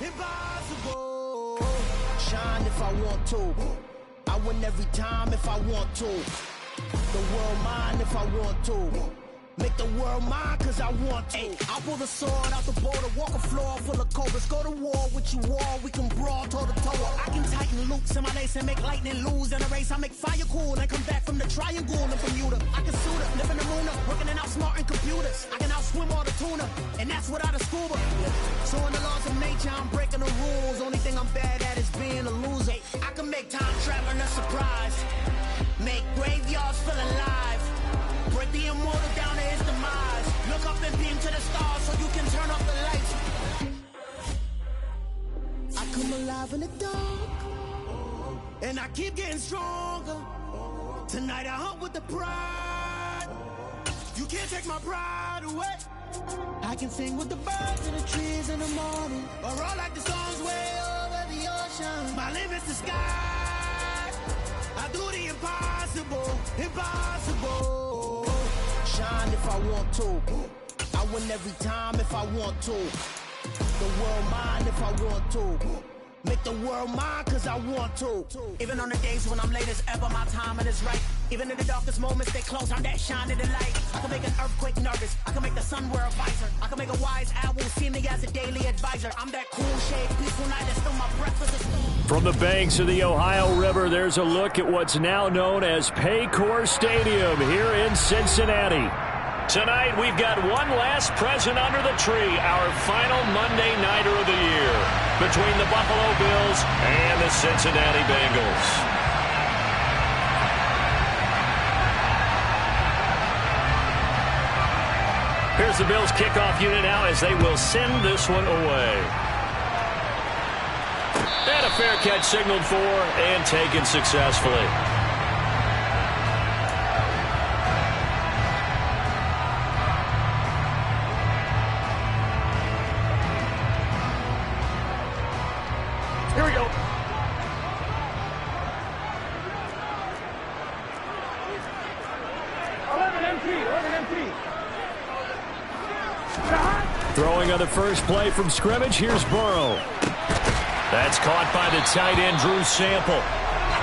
Impossible. Shine if I want to. I win every time if I want to. The world mine if I want to. Make the world mine cause I want to. I'll pull the sword out the border, walk a floor full of cobras. Go to war with you all, we can brawl toe to toe. I can tighten loops in my lace and make lightning lose in a race. I make fire cool and come back from the triangle in Bermuda. I can suit up, live in the moon up, working and outsmarting computers. I can outswim all the tuna, and that's without a scuba. So in the laws of nature, I'm breaking the rules. Only thing I'm bad at is being a loser. I can make time traveling a surprise, make graveyards feel alive. Break the immortal down to his demise. Look up and beam to the stars so you can turn off the lights. I come alive in the dark, and I keep getting stronger. Tonight I hunt with the pride. You can't take my pride away. I can sing with the birds and the trees in the morning, or roll like the songs way over the ocean. My limit's the sky. I do the impossible, impossible. Shine if I want to. I win every time if I want to. The world mine if I want to. Make the world mine cause I want to. Even on the days when I'm late as ever, my timing is right. Even in the darkest moments, they close, I'm that shining the light. I can make an earthquake nervous, I can make the sun wear a visor. I can make a wise owl see me as a daily advisor. I'm that cool shade, peaceful night, and still my breath is a storm. From the banks of the Ohio River, there's a look at what's now known as Paycor Stadium here in Cincinnati. Tonight, we've got one last present under the tree, our final Monday Nighter of the year, between the Buffalo Bills and the Cincinnati Bengals. Here's the Bills kickoff unit now as they will send this one away. And a fair catch signaled for and taken successfully. Here we go. Throwing on the first play from scrimmage, here's Burrow. That's caught by the tight end, Drew Sample.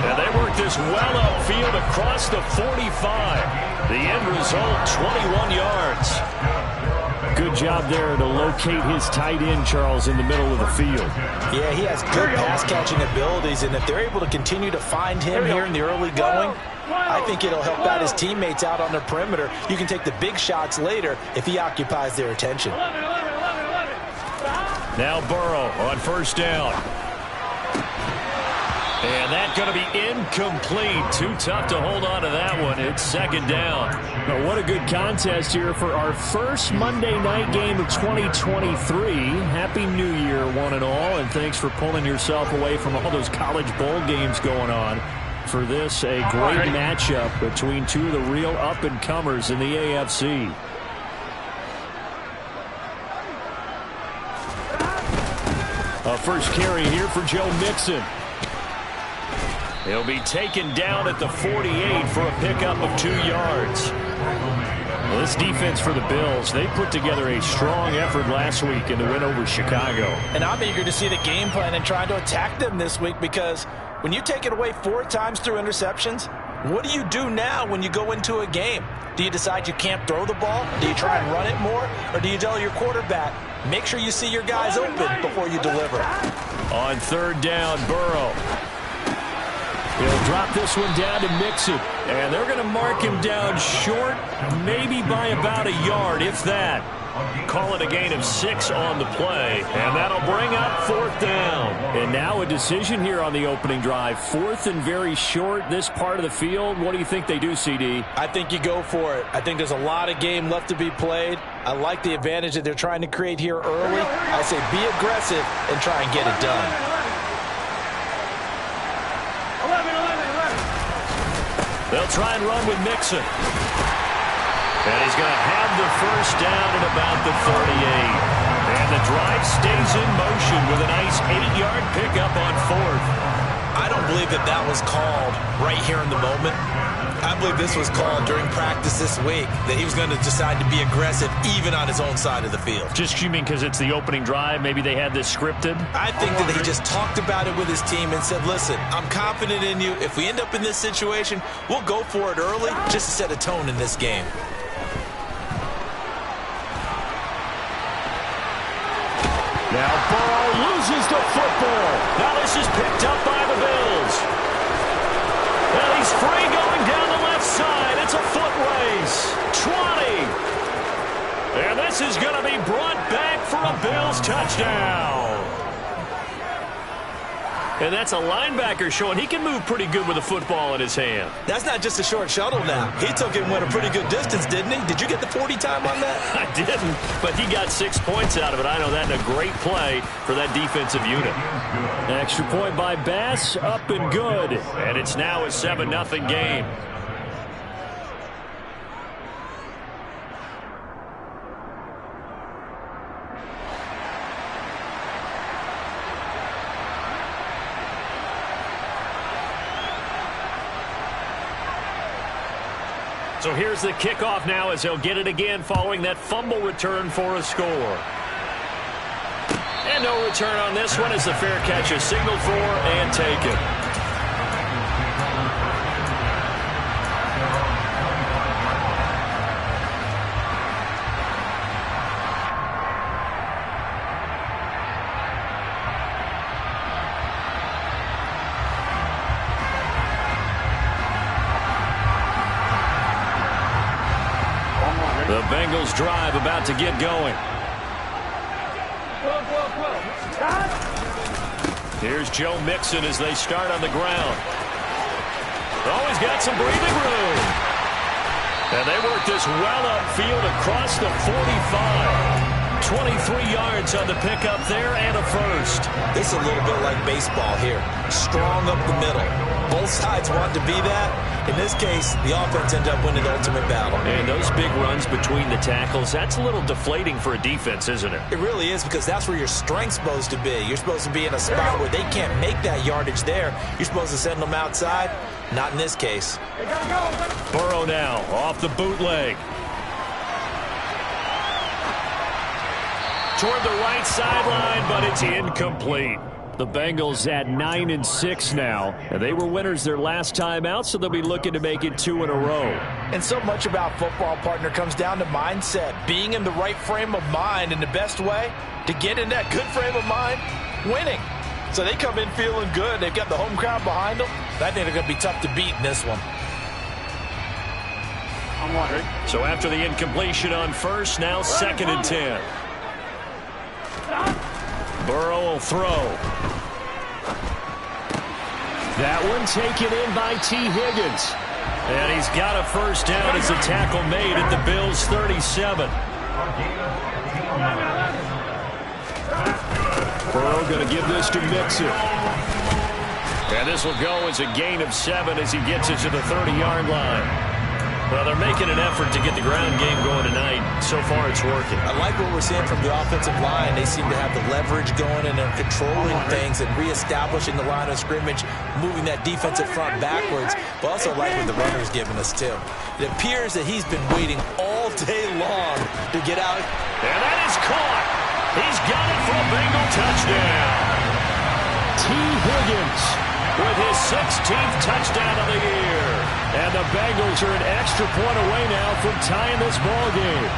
And they work this well upfield across the 45. The end result, 21 yards. Good job there to locate his tight end, Charles, in the middle of the field. Yeah, he has good pass-catching abilities, and if they're able to continue to find him here in the early going, I think it'll help out his teammates out on the perimeter. You can take the big shots later if he occupies their attention. Now Burrow on first down. And that's going to be incomplete. Too tough to hold on to that one. It's second down. Now, what a good contest here for our first Monday night game of 2023. Happy New Year, one and all, and thanks for pulling yourself away from all those college bowl games going on. For this, a great matchup between two of the real up-and-comers in the AFC. A first carry here for Joe Mixon. He'll be taken down at the 48 for a pickup of 2 yards. Well, this defense for the Bills, they put together a strong effort last week in the win over Chicago. And I'm eager to see the game plan and trying to attack them this week, because when you take it away 4 times through interceptions, what do you do now when you go into a game? Do you decide you can't throw the ball? Do you try and run it more? Or do you tell your quarterback, make sure you see your guys open before you deliver? On third down, Burrow. He'll drop this one down to Mixon. And they're going to mark him down short, maybe by about a yard, if that. Call it a gain of 6 on the play. And that'll bring up fourth down. And now a decision here on the opening drive. Fourth and very short, this part of the field. What do you think they do, CD? I think you go for it. I think there's a lot of game left to be played. I like the advantage that they're trying to create here early. I say be aggressive and try and get it done. They'll try and run with Mixon. And he's going to have the first down at about the 38. And the drive stays in motion with a nice 8-yard pickup on fourth. I don't believe that was called right here in the moment. I believe this was called during practice this week, that he was going to decide to be aggressive even on his own side of the field. Just you mean because it's the opening drive? Maybe they had this scripted? I think that he just talked about it with his team and said, listen, I'm confident in you. If we end up in this situation, we'll go for it early just to set a tone in this game. Now Burrow loses the football. Now this is picked up by the Bills. And he's free going down the left side. It's a foot race. 20. And this is going to be brought back for a Bills touchdown. And that's a linebacker showing he can move pretty good with a football in his hand. That's not just a short shuttle now. He took it and went a pretty good distance, didn't he? Did you get the 40 time on that? I didn't, but he got 6 points out of it. I know that in a great play for that defensive unit. An extra point by Bass, up and good. And it's now a 7-0 game. So here's the kickoff now as he'll get it again following that fumble return for a score. And no return on this one as the fair catch is signaled for and taken. The Bengals drive about to get going. Here's Joe Mixon as they start on the ground. Oh, he's got some breathing room. And they work this well upfield across the 45. 23 yards on the pickup there and a first. This is a little bit like baseball here. Strong up the middle. Both sides want to be that. In this case, the offense ended up winning the ultimate battle. And those big runs between the tackles, that's a little deflating for a defense, isn't it? It really is, because that's where your strength's supposed to be. You're supposed to be in a spot where they can't make that yardage there. You're supposed to send them outside. Not in this case. Burrow now off the bootleg. Toward the right sideline, but it's incomplete. The Bengals at 9-6 now, and they were winners their last time out, so they'll be looking to make it 2 in a row. And so much about football, partner, comes down to mindset. Being in the right frame of mind, and the best way to get in that good frame of mind, winning. So they come in feeling good. They've got the home crowd behind them. I think they're going to be tough to beat in this one. So after the incompletion on first, now 2nd and 10. Burrow will throw. That one taken in by T. Higgins. And he's got a first down as a tackle made at the Bills' 37. Burrow going to give this to Mixon. And this will go as a gain of 7 as he gets it to the 30-yard line. Well, they're making an effort to get the ground game going tonight. So far, it's working. I like what we're seeing from the offensive line. They seem to have the leverage going, and they're controlling things and reestablishing the line of scrimmage, moving that defensive front backwards. But also like what the runner's giving us, too. It appears that he's been waiting all day long to get out. And that is caught. He's got it for a Bengal touchdown. T. Higgins with his 16th touchdown of the year. And the Bengals are an extra point away now from tying this ball game.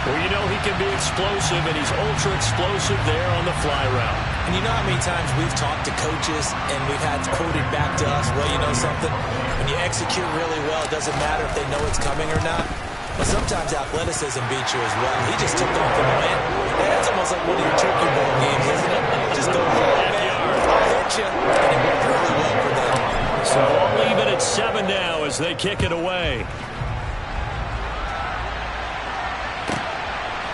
Well, you know he can be explosive, and he's ultra-explosive there on the fly route. And you know how many times we've talked to coaches and we've had quoted back to us, well, you know something? When you execute really well, it doesn't matter if they know it's coming or not. But sometimes athleticism beats you as well. He just took off and went. And that's almost like one of your turkey bowl games, isn't it? Just go for it, man. I'll hit you. And it worked really well for them. So all even at 7 now as they kick it away.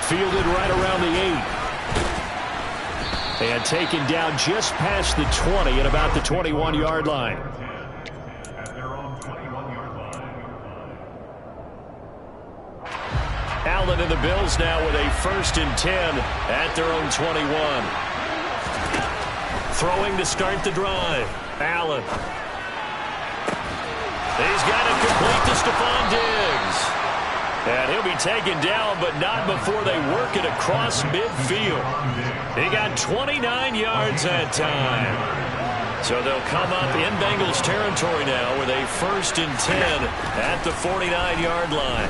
Fielded right around the 8. And taken down just past the 20 at about the 21-yard line. Allen and the Bills now with a 1st and 10 at their own 21. Throwing to start the drive. Allen. He's got it complete to Stephon Diggs. And he'll be taken down, but not before they work it across midfield. He got 29 yards that time. So they'll come up in Bengals territory now with a 1st and 10 at the 49-yard line.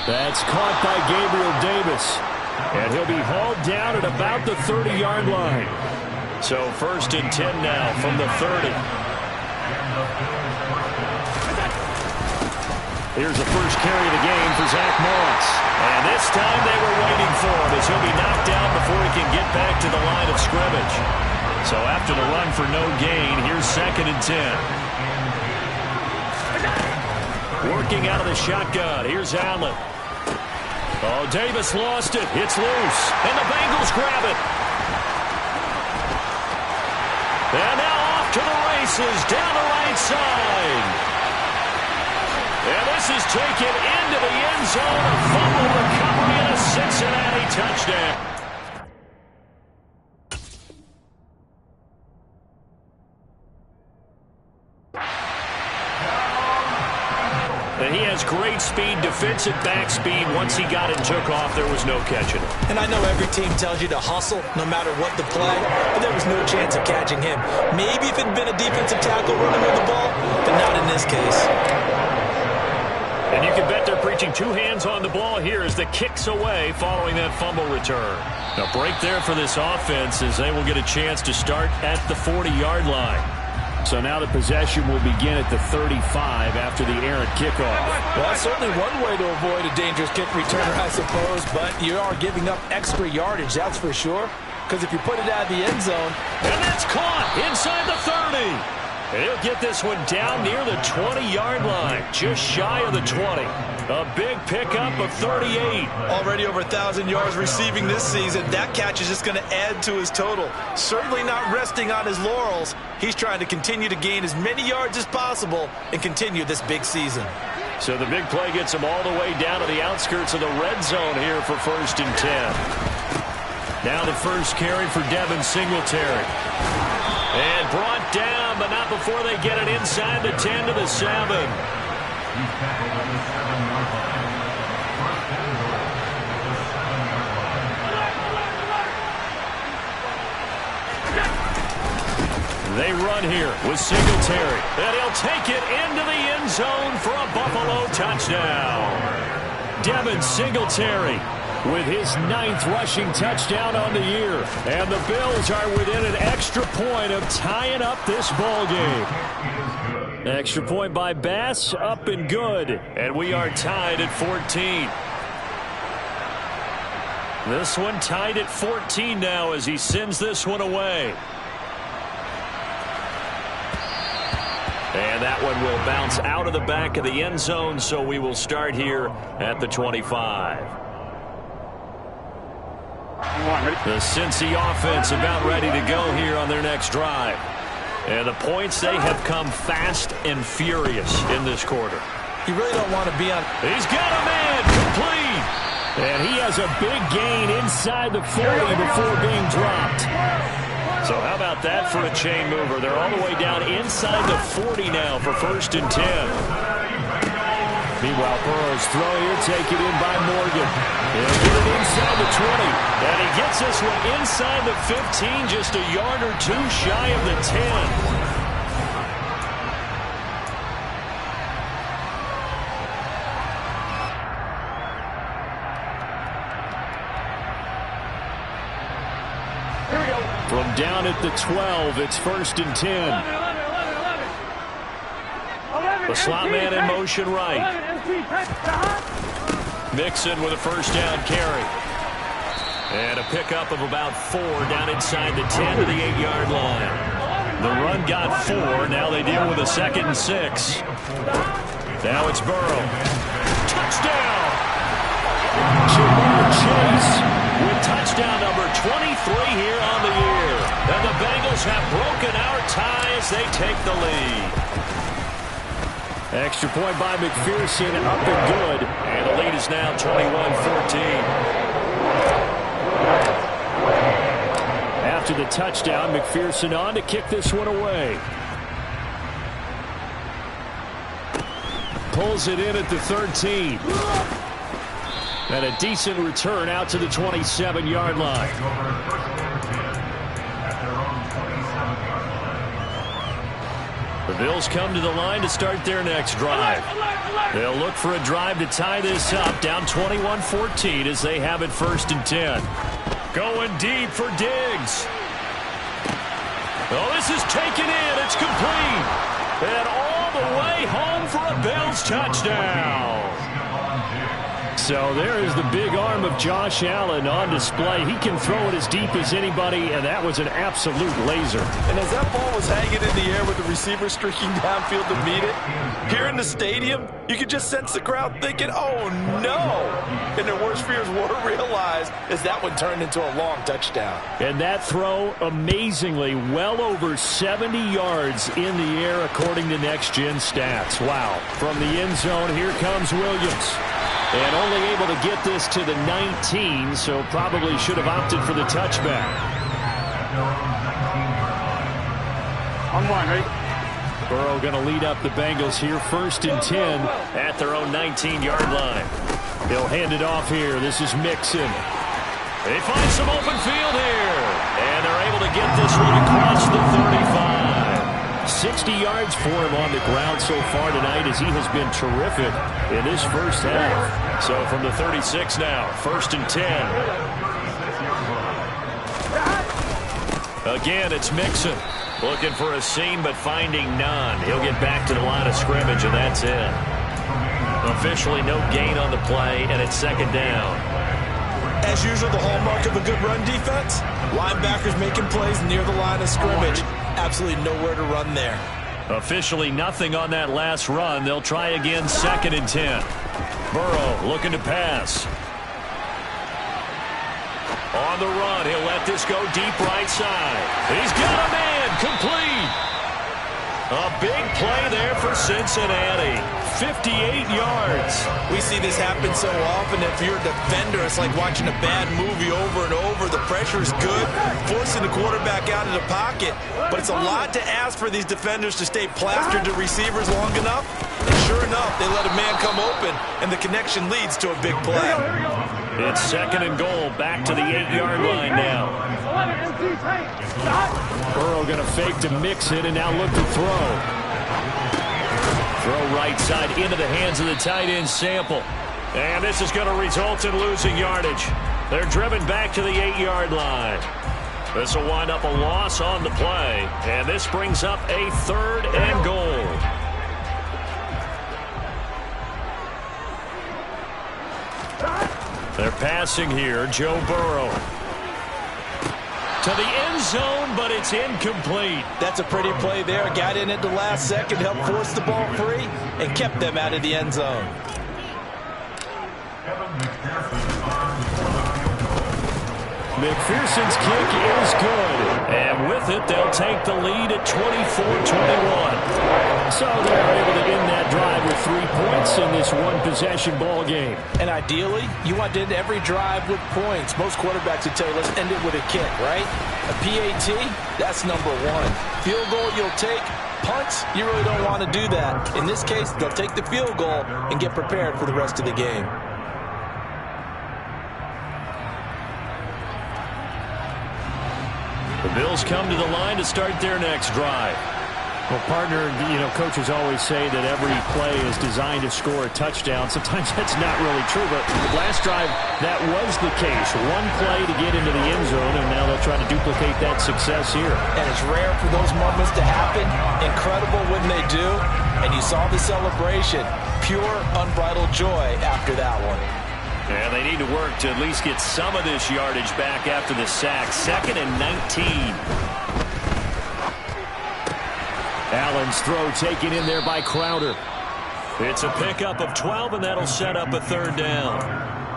That's caught by Gabriel Davis. And he'll be hauled down at about the 30-yard line. So 1st and 10 now from the 30. Here's the first carry of the game for Zach Moss. And this time they were waiting for him as he'll be knocked down before he can get back to the line of scrimmage. So after the run for no gain, here's 2nd and 10. Working out of the shotgun. Here's Allen. Oh, Davis lost it. It's loose. And the Bengals grab it. And now off to the races down the right side. And this is taken into the end zone. A fumble recovery and a Cincinnati touchdown. And he has great speed, defensive back speed. Once he got it and took off, there was no catching it. And I know every team tells you to hustle no matter what the play, but there was no chance of catching him. Maybe if it had been a defensive tackle running with the ball, but not in this case. And you can bet they're preaching 2 hands on the ball here as the kick's away following that fumble return. A break there for this offense as they will get a chance to start at the 40-yard line. So now the possession will begin at the 35 after the errant kickoff. Well, that's certainly one way to avoid a dangerous kick returner, I suppose, but you are giving up extra yardage, that's for sure, because if you put it out of the end zone. And that's caught inside the 30. And he'll get this one down near the 20-yard line, just shy of the 20. A big pickup of 38. Already over 1,000 yards receiving this season. That catch is just going to add to his total. Certainly not resting on his laurels. He's trying to continue to gain as many yards as possible and continue this big season. So the big play gets him all the way down to the outskirts of the red zone here for 1st and 10. Now the first carry for Devin Singletary. And brought down, but not before they get it inside the 10 to the 7. They run here with Singletary. And he'll take it into the end zone for a Buffalo touchdown. Devin Singletary with his 9th rushing touchdown on the year. And the Bills are within an extra point of tying up this ball game. Extra point by Bass, up and good. And we are tied at 14. This one tied at 14 now as he sends this one away. And that one will bounce out of the back of the end zone, so we will start here at the 25. The Cincy offense about ready to go here on their next drive. And the points, they have come fast and furious in this quarter. You really don't want to be on. He's got a man complete. And he has a big gain inside the 40 before being dropped. So how about that for a chain mover? They're all the way down inside the 40 now for 1st and 10. Meanwhile, Burrow's throw here, taken in by Morgan. He'll get it inside the 20. And he gets this one inside the 15, just a yard or 2 shy of the 10. From down at the 12, it's 1st and 10. The slot man in motion right. Mixon with a first down carry. And a pickup of about 4 down inside the 10 to the 8-yard line. The run got 4. Now they deal with a 2nd and 6. Now it's Burrow. Touchdown! Jamar Chase with touchdown number 23 here on the year. And the Bengals have broken our tie as they take the lead. Extra point by McPherson, up and good. And the lead is now 21-14. After the touchdown, McPherson on to kick this one away. pulls it in at the 13. And a decent return out to the 27-yard line. The Bills come to the line to start their next drive. They'll look for a drive to tie this up, down 21-14 as they have it 1st and 10. Going deep for Diggs. Oh, this is taken in. It's complete. And all the way home for a Bills touchdown. So there is the big arm of Josh Allen on display. He can throw it as deep as anybody, and that was an absolute laser. And as that ball was hanging in the air with the receiver streaking downfield to meet it, here in the stadium, you could just sense the crowd thinking, oh, no. And their worst fears were realized as that one turned into a long touchdown. And that throw, amazingly, well over 70 yards in the air according to Next Gen Stats. Wow. From the end zone, here comes Williams. And only able to get this to the 19, so probably should have opted for the touchback. On one, right? Burrow going to lead up the Bengals here, 1st and 10 at their own 19-yard line. He'll hand it off here. This is Mixon. They find some open field here. And they're able to get this one across the 35. 60 yards for him on the ground so far tonight as he has been terrific in this first half. So from the 36 now, 1st and 10. Again, it's Mixon. Looking for a seam, but finding none. He'll get back to the line of scrimmage, and that's it. Officially no gain on the play, and it's 2nd down. As usual, the hallmark of a good run defense, linebackers making plays near the line of scrimmage. Absolutely nowhere to run there. Officially nothing on that last run. They'll try again, 2nd and 10. Burrow looking to pass. On the run, he'll let this go deep right side. He's got a man, complete. A big play there for Cincinnati. 58 yards. We see this happen so often. If you're a defender, it's like watching a bad movie over and over. The pressure is good, forcing the quarterback out of the pocket. But it's a lot to ask for these defenders to stay plastered to receivers long enough. And sure enough, they let a man come open, and the connection leads to a big play. It's 2nd and goal, back to the 8-yard line now. Burrow going to fake to mix it and now look to throw. Throw right side into the hands of the tight end Sample. And this is going to result in losing yardage. They're driven back to the 8-yard line. This will wind up a loss on the play. And this brings up a 3rd and goal. They're passing here, Joe Burrow. To the end zone, but it's incomplete. That's a pretty play there. Got in at the last second, helped force the ball free, and kept them out of the end zone. McPherson's kick is good. And with it, they'll take the lead at 24-21. So they're able to end that drive with 3 points in this one-possession ball game. And ideally, you want to end every drive with points. Most quarterbacks would tell you, let's end it with a kick, right? A PAT, that's number 1. Field goal, you'll take. Punts, you really don't want to do that. In this case, they'll take the field goal and get prepared for the rest of the game. The Bills come to the line to start their next drive. Well, partner, coaches always say that every play is designed to score a touchdown. Sometimes that's not really true, but last drive, that was the case. One play to get into the end zone, and now they'll try to duplicate that success here. And it's rare for those moments to happen. Incredible when they do. And you saw the celebration. Pure, unbridled joy after that one. And they need to work to at least get some of this yardage back after the sack. 2nd and 19. Allen's throw taken in there by Crowder. It's a pickup of 12, and that'll set up a 3rd down.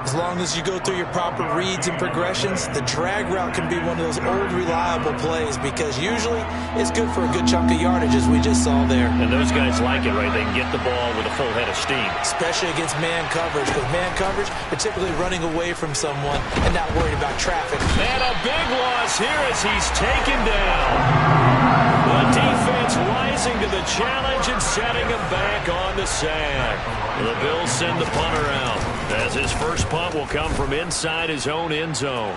As long as you go through your proper reads and progressions, the drag route can be one of those old reliable plays because usually it's good for a good chunk of yardage as we just saw there. And those guys like it, right? They can get the ball with a full head of steam. Especially against man coverage. With man coverage, they're typically running away from someone and not worried about traffic. And a big loss here as he's taken down. The defense rising to the challenge and setting him back on the sack. The Bills send the punter out as his first punt will come from inside his own end zone.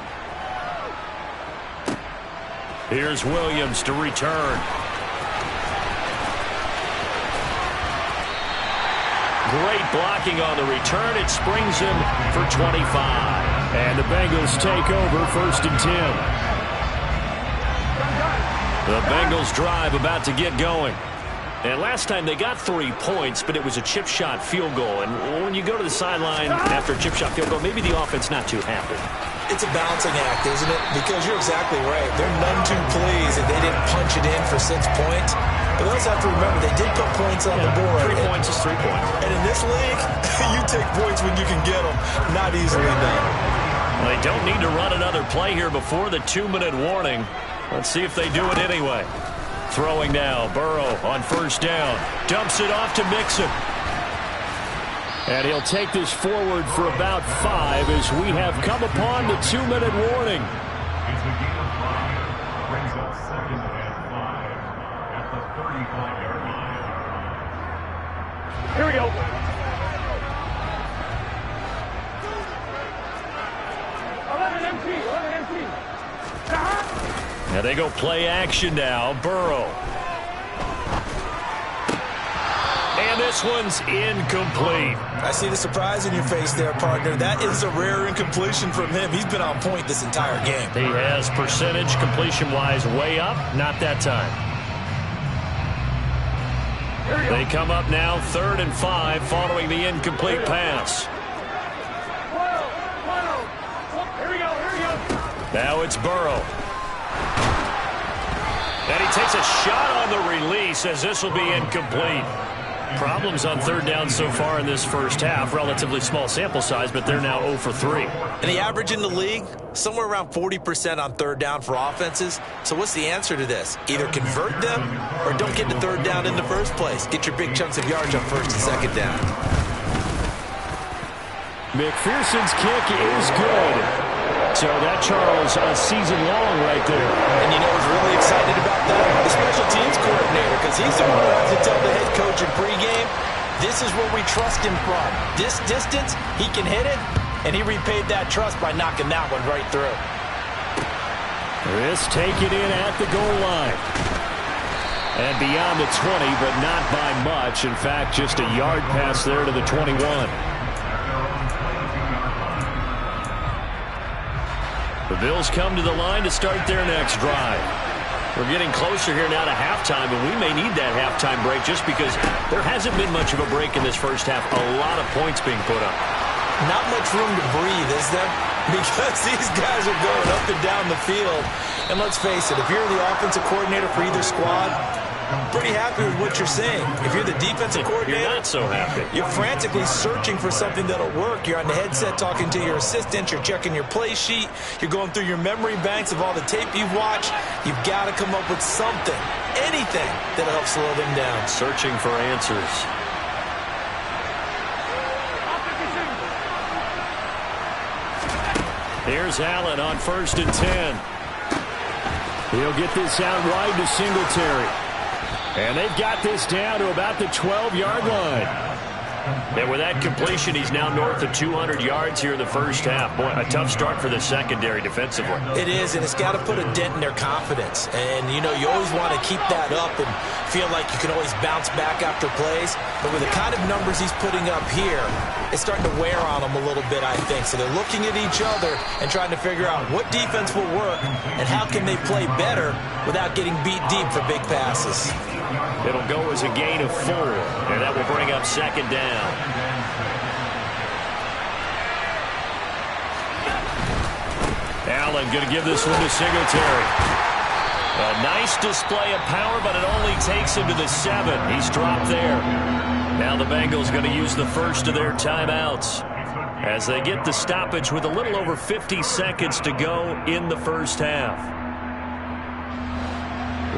Here's Williams to return. Great blocking on the return. It springs him for 25. And the Bengals take over 1st and 10. The Bengals drive about to get going. And last time they got 3 points, but it was a chip shot field goal. And when you go to the sideline after a chip shot field goal, maybe the offense not too happy. It's a balancing act, isn't it? Because you're exactly right. They're none too pleased that they didn't punch it in for 6 points. But they also have to remember they did put points on the board. 3 points is 3 points. And in this league, you take points when you can get them. Not easily done. Well, they don't need to run another play here before the 2-minute warning. Let's see if they do it anyway. Throwing now, Burrow on 1st down. Dumps it off to Mixon. And he'll take this forward for about 5 as we have come upon the 2-minute warning. Brings up 2nd and 5 at the 35-yard line. Here we go. 11 empty. Now they go play action now. Burrow. And this one's incomplete. I see the surprise in your face there, partner. That is a rare incompletion from him. He's been on point this entire game. He has percentage completion-wise way up. Not that time. They come up now 3rd and 5 following the incomplete pass. Here we go. Now it's Burrow. And he takes a shot on the release as this will be incomplete. Problems on 3rd down so far in this first half. Relatively small sample size, but they're now 0 for 3. And the average in the league, somewhere around 40% on 3rd down for offenses. So what's the answer to this? Either convert them or don't get to 3rd down in the first place. Get your big chunks of yards on 1st and 2nd down. McPherson's kick is good. So that, Charles, a season long right there. And you know who's really excited about that? The special teams coordinator, because he's the one who has to tell the head coach in pregame, this is where we trust him from. This distance, he can hit it, and he repaid that trust by knocking that one right through. This taken in at the goal line. And beyond the 20, but not by much. In fact, just a yard pass there to the 21. The Bills come to the line to start their next drive. We're getting closer here now to halftime, and we may need that halftime break just because there hasn't been much of a break in this first half. A lot of points being put up. Not much room to breathe, is there? Because these guys are going up and down the field. And let's face it, if you're the offensive coordinator for either squad, I'm pretty happy with what you're saying. If you're the defensive coordinator, you're not so happy. You're frantically searching for something that'll work. You're on the headset talking to your assistant. You're checking your play sheet. You're going through your memory banks of all the tape you've watched. You've got to come up with something, anything that'll help slow them down. Searching for answers. Here's Allen on 1st and 10. He'll get this out wide to Singletary. And they've got this down to about the 12-yard line. And with that completion, he's now north of 200 yards here in the first half. Boy, a tough start for the secondary defensively. It is, and it's got to put a dent in their confidence. And, you know, you always want to keep that up and feel like you can always bounce back after plays. But with the kind of numbers he's putting up here, it's starting to wear on them a little bit, I think. So they're looking at each other and trying to figure out what defense will work and how can they play better without getting beat deep for big passes. It'll go as a gain of 4, and that will bring up 2nd down. Allen going to give this one to Singletary. A nice display of power, but it only takes him to the 7. He's dropped there. Now the Bengals going to use the first of their timeouts. as they get the stoppage with a little over 50 seconds to go in the first half.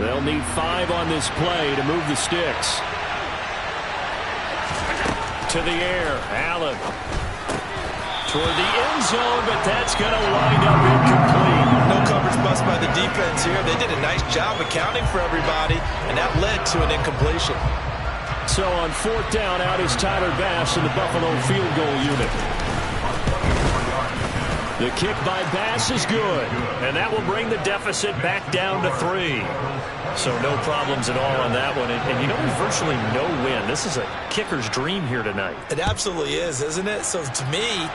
They'll need 5 on this play to move the sticks. To the air, Allen. Toward the end zone, but that's going to wind up incomplete. No coverage bust by the defense here. They did a nice job accounting for everybody, and that led to an incompletion. So on 4th down, out is Tyler Bass in the Buffalo field goal unit. The kick by Bass is good, and that will bring the deficit back down to 3. So no problems at all on that one. And you know, there's virtually no win. This is a kicker's dream here tonight. It absolutely is, isn't it? So to me,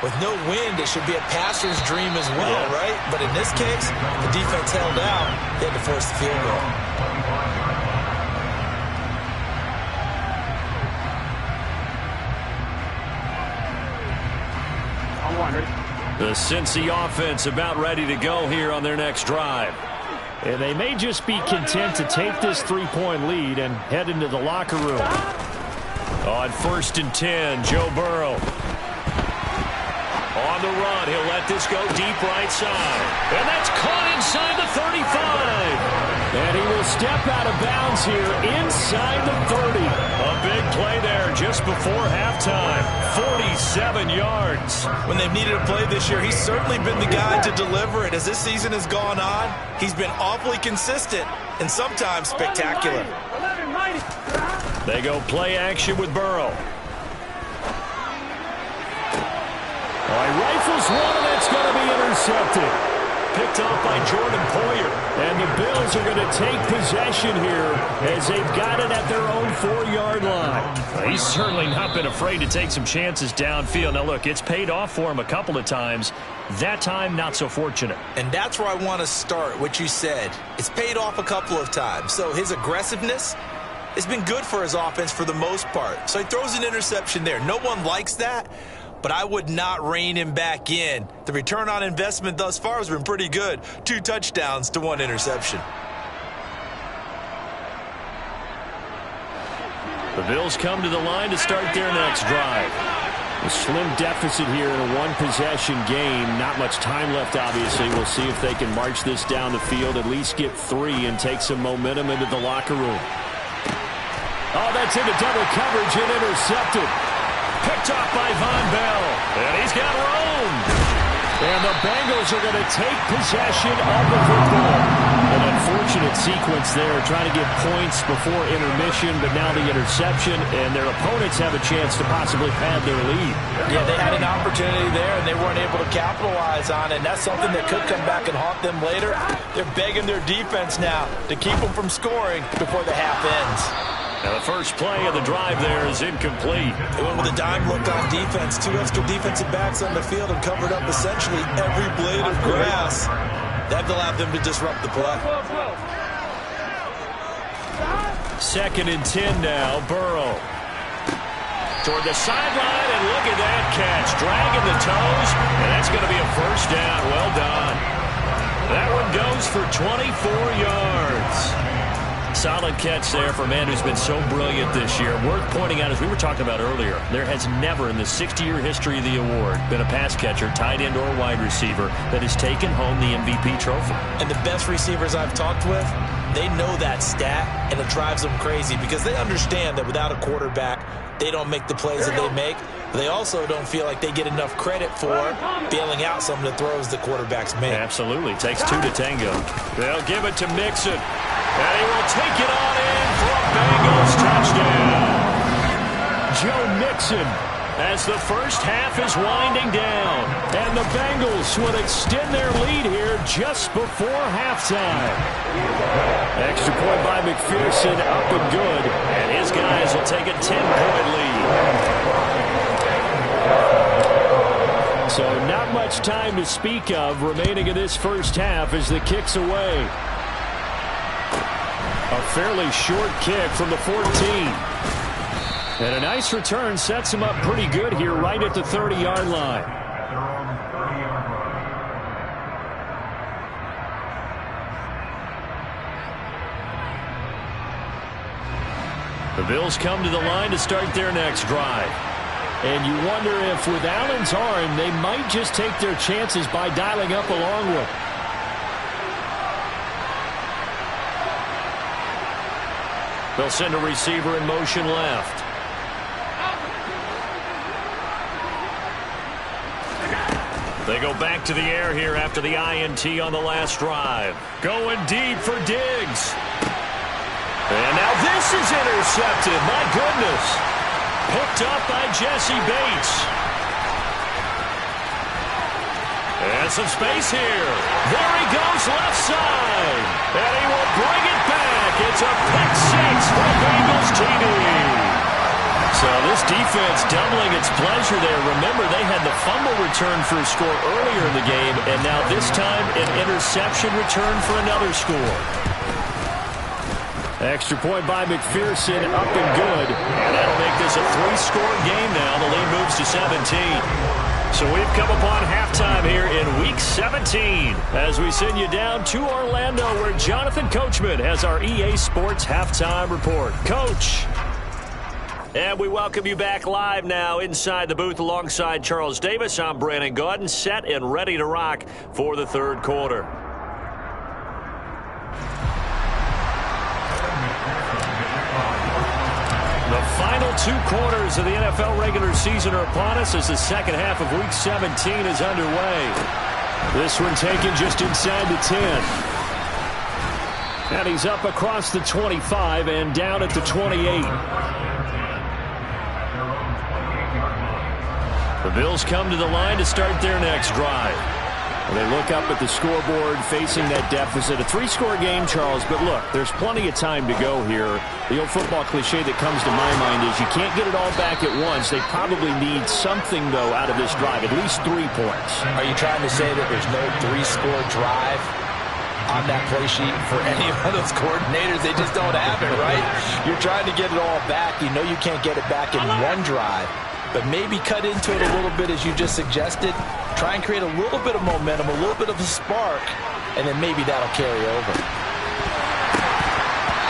with no wind, it should be a passer's dream as well, right? But in this case, the defense held out. They had to force the field goal. The Cincy offense about ready to go here on their next drive. And they may just be content to take this 3-point lead and head into the locker room. On 1st and 10, Joe Burrow. On the run, he'll let this go deep right side. And that's caught inside the 35. And he will step out of bounds here inside the 30. A big play there just before halftime. 47 yards. When they've needed a play this year, he's certainly been the guy to deliver it. As this season has gone on, he's been awfully consistent and sometimes spectacular. They go play action with Burrow. He rifles one, and it's going to be intercepted. Picked off by Jordan Poyer. And the Bills are going to take possession here as they've got it at their own 4-yard line. He's certainly not been afraid to take some chances downfield. Now, look, it's paid off for him a couple of times. That time, not so fortunate. And that's where I want to start, what you said. It's paid off a couple of times. So his aggressiveness has been good for his offense for the most part. So he throws an interception there. No one likes that. But I would not rein him back in. The return on investment thus far has been pretty good. 2 touchdowns to 1 interception. The Bills come to the line to start their next drive. A slim deficit here in a 1-possession game. Not much time left, obviously. We'll see if they can march this down the field, at least get 3, and take some momentum into the locker room. Oh, that's into double coverage and intercepted. Picked off by Von Bell. And he's got room. And the Bengals are going to take possession of the football. An unfortunate sequence there, trying to get points before intermission, but now the interception, and their opponents have a chance to possibly pad their lead. Yeah, they had an opportunity there, and they weren't able to capitalize on it. And that's something that could come back and haunt them later. They're begging their defense now to keep them from scoring before the half ends. Now the first play of the drive there is incomplete. They went with a dime look on defense. 2 extra defensive backs on the field and covered up essentially every blade of grass. That allowed them to disrupt the play. 2nd and 10 now, Burrow. Toward the sideline, and look at that catch. Dragging the toes, and that's going to be a first down. Well done. That one goes for 24 yards. Solid catch there for a man who's been so brilliant this year. Worth pointing out, as we were talking about earlier, there has never in the 60-year history of the award been a pass catcher, tight end, or wide receiver that has taken home the MVP trophy. And the best receivers I've talked with, they know that stat, and it drives them crazy because they understand that without a quarterback, they don't make the plays that they make. They also don't feel like they get enough credit for bailing out some of the throws the quarterbacks make. Absolutely. Takes 2 to tango. They'll give it to Mixon. And he will take it on in for a Bengals touchdown. Joe Mixon as the first half is winding down. And the Bengals would extend their lead here just before halftime. Extra point by McPherson, up and good. And his guys will take a 10-point lead. So not much time to speak of remaining in this first half as the kick's away. A fairly short kick from the 14. And a nice return sets him up pretty good here right at the 30-yard line. The Bills come to the line to start their next drive. And you wonder if with Allen's arm, they might just take their chances by dialing up a long one. They'll send a receiver in motion left. They go back to the air here after the INT on the last drive. Going deep for Diggs. And now this is intercepted. My goodness. Picked up by Jesse Bates. And some space here. There he goes left side. And he will bring it back. It's a pick six for Bengals TD. So this defense doubling its pleasure there. Remember, they had the fumble return for a score earlier in the game, and now this time an interception return for another score. Extra point by McPherson, up and good. And that'll make this a 3-score game now. The lead moves to 17. So we've come upon halftime here in Week 17 as we send you down to Orlando where Jonathan Coachman has our EA Sports Halftime Report. Coach. And we welcome you back live now inside the booth alongside Charles Davis. I'm Brandon Gaudin, set and ready to rock for the third quarter. The final 2 quarters of the NFL regular season are upon us as the second half of Week 17 is underway. This one taken just inside the 10. And he's up across the 25 and down at the 28. The Bills come to the line to start their next drive. They look up at the scoreboard facing that deficit. A 3-score game, Charles, but look, there's plenty of time to go here. The old football cliche that comes to my mind is you can't get it all back at once. They probably need something, though, out of this drive, at least 3 points. Are you trying to say that there's no 3-score drive on that play sheet for any of those coordinators? They just don't have it, right? You're trying to get it all back. You know you can't get it back in one drive. But maybe cut into it a little bit as you just suggested. Try and create a little bit of momentum, a little bit of a spark, and then maybe that'll carry over.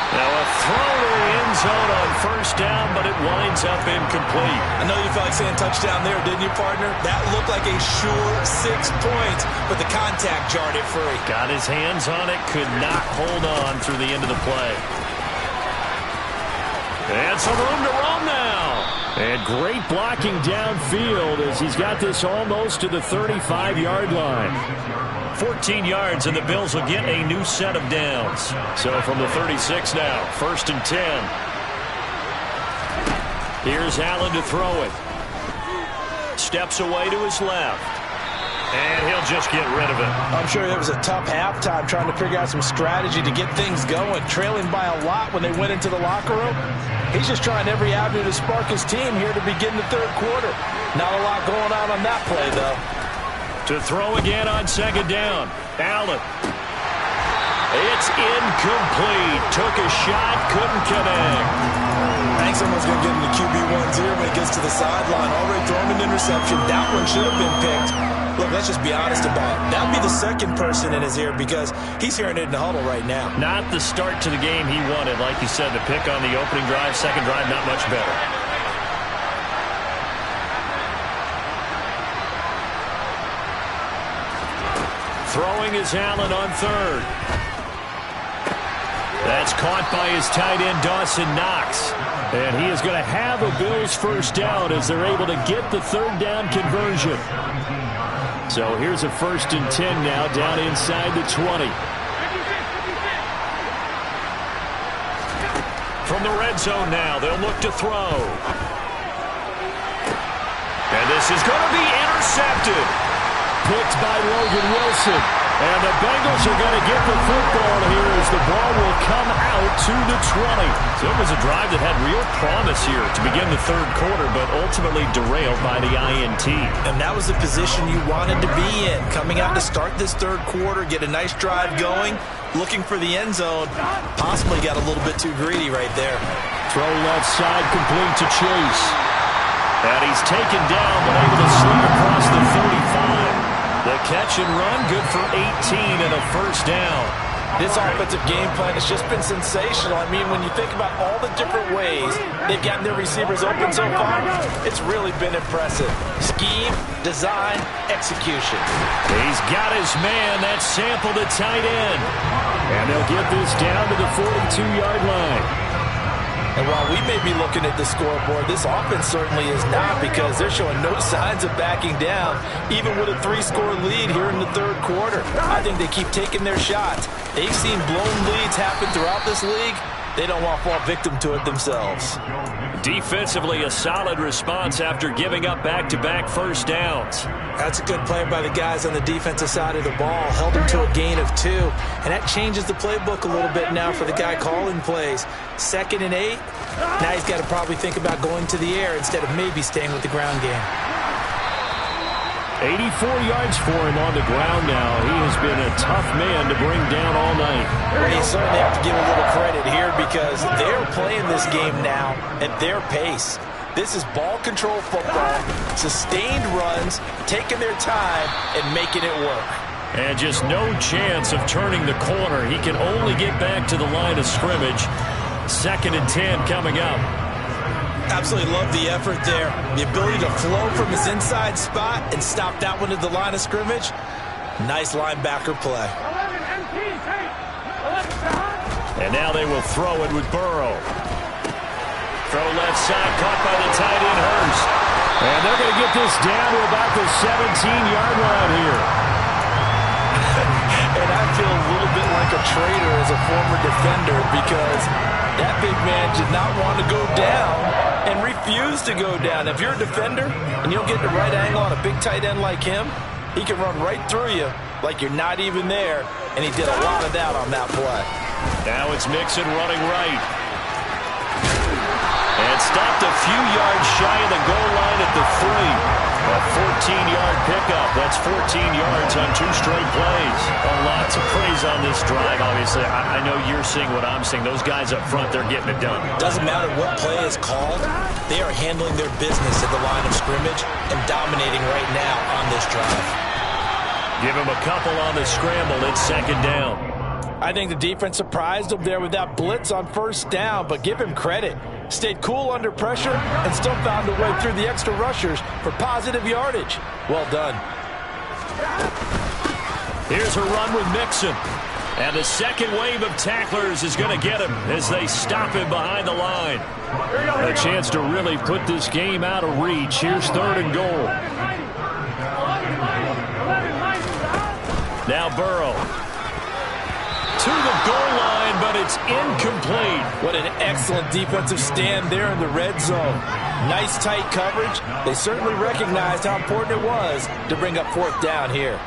Now a throw to the end zone on first down, but it winds up incomplete. I know you felt like saying touchdown there, didn't you, partner? That looked like a sure 6 points, but the contact jarred it free. Got his hands on it, could not hold on through the end of the play. And some room to roam now. And great blocking downfield as he's got this almost to the 35-yard line. 14 yards, and the Bills will get a new set of downs. So from the 36 now, 1st and 10. Here's Allen to throw it. Steps away to his left. And he'll just get rid of it. I'm sure it was a tough halftime trying to figure out some strategy to get things going. Trailing by a lot when they went into the locker room. He's just trying every avenue to spark his team here to begin the third quarter. Not a lot going on that play, though. To throw again on 2nd down. Allen. It's incomplete. Took a shot, couldn't connect. I think someone's going to get into QB1's ear when he gets to the sideline. Already thrown an interception. That one should have been picked. Look, let's just be honest about it. That would be the second person in his ear because he's hearing it in the huddle right now. Not the start to the game he wanted. Like you said, the pick on the opening drive, second drive, not much better. Throwing is Allen on 3rd. That's caught by his tight end, Dawson Knox. And he is going to have a Bills first down as they're able to get the 3rd down conversion. So here's a 1st and 10 now down inside the 20. From the red zone now, they'll look to throw. And this is going to be intercepted. Picked by Logan Wilson. And the Bengals are going to get the football here as the ball will come out to the 20. So it was a drive that had real promise here to begin the third quarter, but ultimately derailed by the INT. And that was the position you wanted to be in. Coming out to start this third quarter, get a nice drive going, looking for the end zone. Possibly got a little bit too greedy right there. Throw left side complete to Chase. And he's taken down, but able to slip across the 35. The catch and run, good for 18 and a first down. This offensive game plan has just been sensational. I mean, when you think about all the different ways they've gotten their receivers open so far, it's really been impressive. Scheme, design, execution. He's got his man. That's Sample, the tight end. And they'll get this down to the 42-yard line. And while we may be looking at the scoreboard, this offense certainly is not, because they're showing no signs of backing down, even with a 3-score lead here in the third quarter. I think they keep taking their shots. They've seen blown leads happen throughout this league. They don't want to fall victim to it themselves. Defensively, a solid response after giving up back-to-back first downs. That's a good play by the guys on the defensive side of the ball. Held them to a gain of 2. And that changes the playbook a little bit now for the guy calling plays. 2nd and 8. Now he's got to probably think about going to the air instead of maybe staying with the ground game. 84 yards for him on the ground now. He has been a tough man to bring down all night. Well, you certainly have to give a little credit here, because they're playing this game now at their pace. This is ball control football, sustained runs, taking their time and making it work. And just no chance of turning the corner. He can only get back to the line of scrimmage. 2nd and 10 coming up. Absolutely love the effort there. The ability to flow from his inside spot and stop that one at the line of scrimmage. Nice linebacker play. And now they will throw it with Burrow. Throw left side, caught by the tight end, Hurst. And they're going to get this down to about the 17-yard line here. And I feel a little bit like a traitor as a former defender, because that big man did not want to go down and refused to go down. If you're a defender and you don't get the right angle on a big tight end like him, he can run right through you like you're not even there, and he did a lot of that on that play. Now it's Mixon running right. And stopped a few yards shy of the goal line at the 3. A 14-yard pickup. That's 14 yards on 2 straight plays. Well, lots of praise on this drive, obviously. I know you're seeing what I'm seeing. Those guys up front, they're getting it done. Doesn't matter what play is called. They are handling their business at the line of scrimmage and dominating right now on this drive. Give him a couple on the scramble. It's 2nd down. I think the defense surprised him there with that blitz on 1st down, but give him credit. Stayed cool under pressure and still found a way through the extra rushers for positive yardage. Well done. Here's a run with Mixon. And the second wave of tacklers is going to get him as they stop him behind the line. A chance to really put this game out of reach. Here's 3rd and goal. Now Burrow. To the goal line, but it's incomplete. What an excellent defensive stand there in the red zone. Nice tight coverage. They certainly recognized how important it was to bring up 4th down here.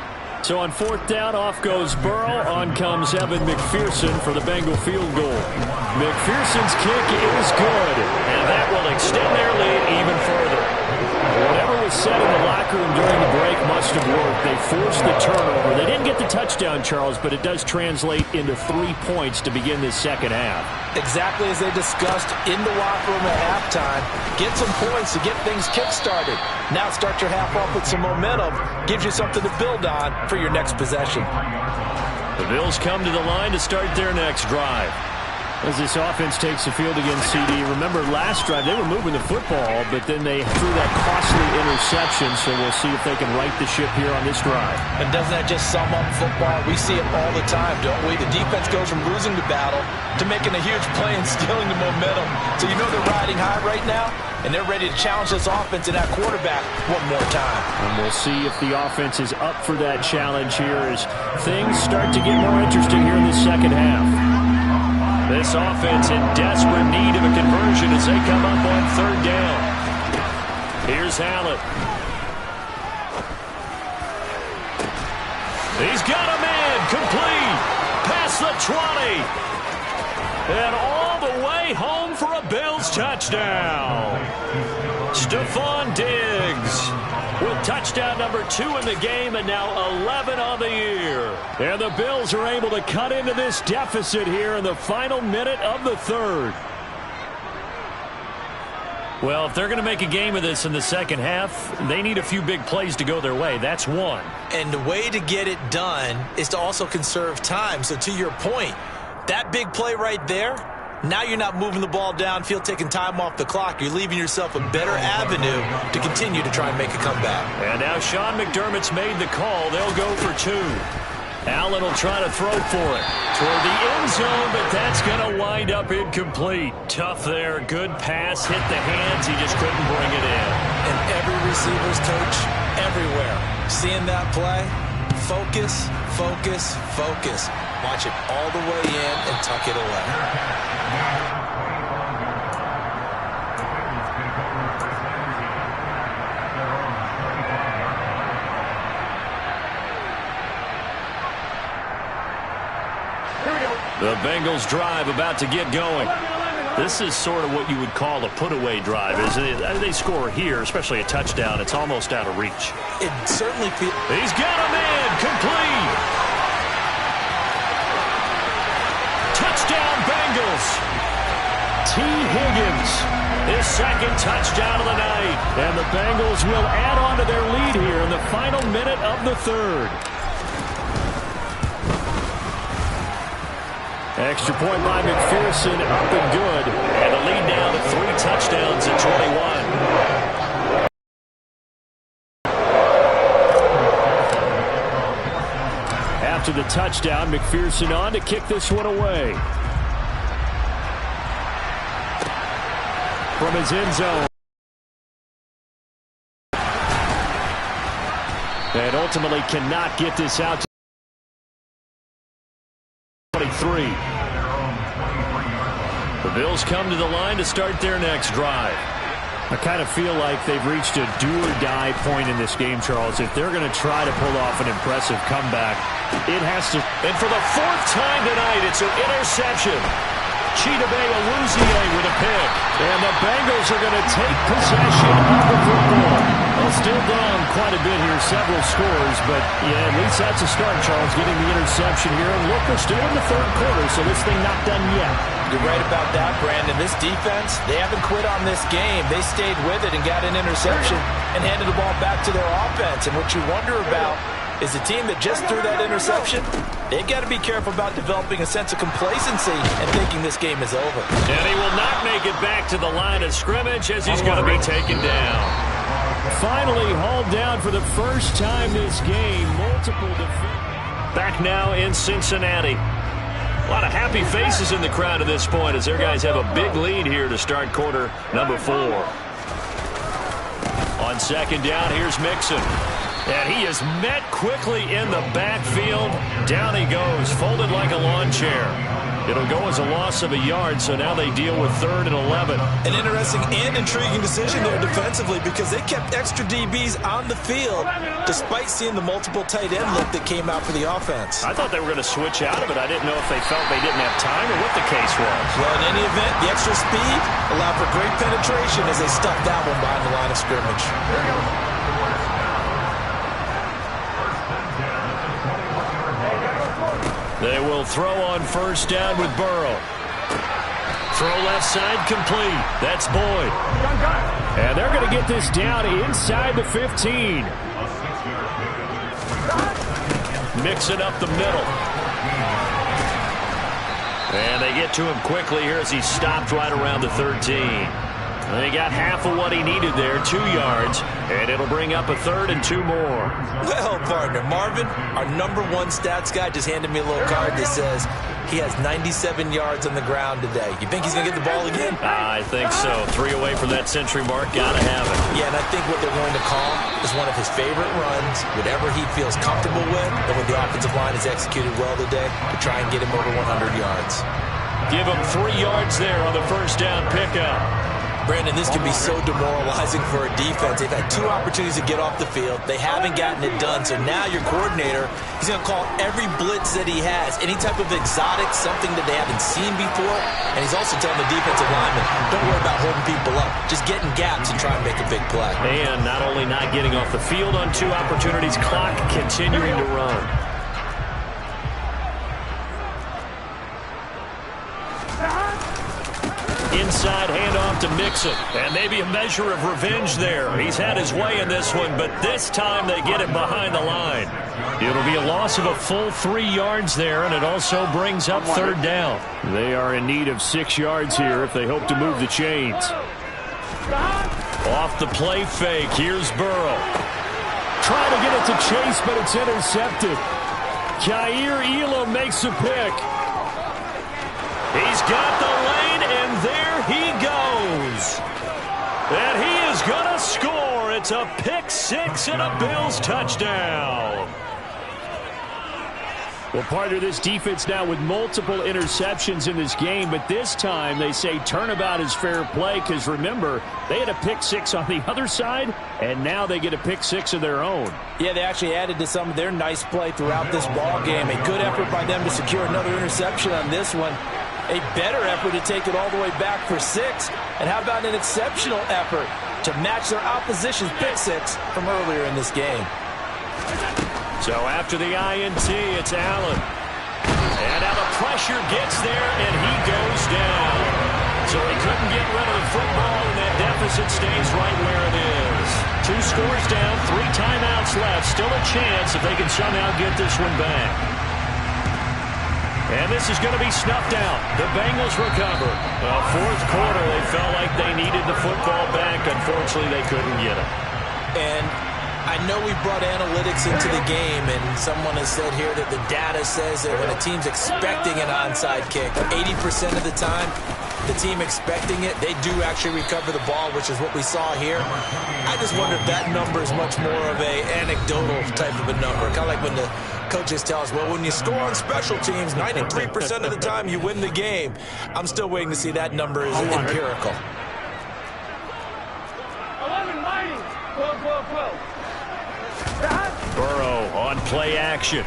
So on 4th down, off goes Burrow. On comes Evan McPherson for the Bengal field goal. McPherson's kick is good, and that will extend their lead even further. Whatever was said in the locker room during the break must have worked. They forced the turnover. They didn't get the touchdown, Charles, but it does translate into 3 points to begin this second half. Exactly as they discussed in the locker room at halftime. Get some points to get things kick-started. Now start your half off with some momentum. Gives you something to build on for your next possession. The Bills come to the line to start their next drive. As this offense takes the field against CD. Remember last drive, they were moving the football, but then they threw that costly interception, so we'll see if they can right the ship here on this drive. And doesn't that just sum up football? We see it all the time, don't we? The defense goes from losing the battle to making a huge play and stealing the momentum. So you know they're riding high right now, and they're ready to challenge this offense and that quarterback one more time. And we'll see if the offense is up for that challenge here as things start to get more interesting here in the second half. This offense in desperate need of a conversion as they come up on 3rd down. Here's Hallett. He's got a man complete. Past the 20. And all the way home for a Bills touchdown. Stephon Diggs with touchdown number 2 in the game and now 11 on the year. And the Bills are able to cut into this deficit here in the final minute of the 3rd. Well, if they're going to make a game of this in the second half, they need a few big plays to go their way. That's one. And the way to get it done is to also conserve time. So to your point, that big play right there, now you're not moving the ball downfield, taking time off the clock. You're leaving yourself a better avenue to continue to try and make a comeback. And now Sean McDermott's made the call. They'll go for two. Allen will try to throw for it toward the end zone, but that's going to wind up incomplete. Tough there. Good pass. Hit the hands. He just couldn't bring it in. And every receiver's coach everywhere, seeing that play, focus, focus, focus. Watch it all the way in and tuck it away. The Bengals drive about to get going. This is sort of what you would call a put-away drive, isn't it? They score here, especially a touchdown. It's almost out of reach. It certainly feels... He's got a man. Complete. Touchdown, Bengals. T. Higgins, his second touchdown of the night. And the Bengals will add on to their lead here in the final minute of the third. Extra point by McPherson, up and good. And the lead now to 3 touchdowns at 21. After the touchdown, McPherson on to kick this one away. From his end zone. And ultimately cannot get this out to 23. The Bills come to the line to start their next drive. I kind of feel like they've reached a do-or-die point in this game, Charles. If they're going to try to pull off an impressive comeback, it has to. And for the 4th time tonight, it's an interception. Chidobe Awuzie with a pick. And the Bengals are going to take possession of the football. Well, still down quite a bit here, several scores, but yeah, at least that's a start, Charles, getting the interception here. And look, we're still in the third quarter, so this thing not done yet. You're right about that, Brandon. This defense, they haven't quit on this game. They stayed with it and got an interception and handed the ball back to their offense. And what you wonder about is the team that just threw that interception, they've got to be careful about developing a sense of complacency and thinking this game is over. And he will not make it back to the line of scrimmage as he's going to be taken down. Finally hauled down for the first time this game. Multiple defenders. Back now in Cincinnati. A lot of happy faces in the crowd at this point as their guys have a big lead here to start quarter number 4. On second down, here's Mixon. And he is met quickly in the backfield. Down he goes, folded like a lawn chair. It'll go as a loss of a yard, so now they deal with 3rd and 11. An interesting and intriguing decision there defensively because they kept extra DBs on the field despite seeing the multiple tight end look that came out for the offense. I thought they were going to switch out of it. I didn't know if they felt they didn't have time or what the case was. Well, in any event, the extra speed allowed for great penetration as they stuffed that one behind the line of scrimmage. They will throw on first down with Burrow. Throw left side complete. That's Boyd. And they're going to get this down inside the 15. Mix it up the middle. And they get to him quickly here as he stopped right around the 13. They got half of what he needed there, 2 yards, and it'll bring up a 3rd and 2 more. Well, partner, Marvin, our number 1 stats guy just handed me a little card that says he has 97 yards on the ground today. You think he's going to get the ball again? I think so. 3 away from that century mark. Got to have it. Yeah, and I think what they're going to call is one of his favorite runs, whatever he feels comfortable with, and when the offensive line has executed well today, to try and get him over 100 yards. Give him 3 yards there on the first down pickup. Brandon, this can be so demoralizing for a defense. They've had 2 opportunities to get off the field. They haven't gotten it done. So now your coordinator, he's going to call every blitz that he has, any type of exotic, something that they haven't seen before. And he's also telling the defensive lineman, don't worry about holding people up. Just get in gaps and try and make a big play. And not only not getting off the field on 2 opportunities, clock continuing to run. inside handoff to Mixon. And maybe a measure of revenge there. He's had his way in this one, but this time they get him behind the line. It'll be a loss of a full 3 yards there, and it also brings up third down. They are in need of 6 yards here if they hope to move the chains. Off the play fake, here's Burrow. Trying to get it to Chase, but it's intercepted. Jair Elam makes a pick. He's got the lane, and there he goes. And he is going to score. It's a pick 6 and a Bills touchdown. Well, partner, this defense now with multiple interceptions in this game, but this time they say turnabout is fair play because, remember, they had a pick 6 on the other side, and now they get a pick 6 of their own. Yeah, they actually added to some of their nice play throughout this ball game. A good effort by them to secure another interception on this one. A better effort to take it all the way back for 6. And how about an exceptional effort to match their opposition's pick 6 from earlier in this game. So after the INT, it's Allen. And now the pressure gets there, and he goes down. So he couldn't get rid of the football, and that deficit stays right where it is. 2 scores down, 3 timeouts left. Still a chance if they can somehow get this one back. And this is going to be snuffed out. The Bengals recover. Well, fourth quarter, they felt like they needed the football back. Unfortunately, they couldn't get it. And I know we brought analytics into the game, and someone has said here that the data says that when a team's expecting an onside kick, 80% of the time, the team expecting it, they do actually recover the ball, which is what we saw here. I just wonder if that number is much more of a anecdotal type of a number, kind of like when the coaches tell us, well, when you score on special teams, 93% of the time you win the game. I'm still waiting to see that number is empirical. 11 mighty. 12, 12, 12. Burrow on play action.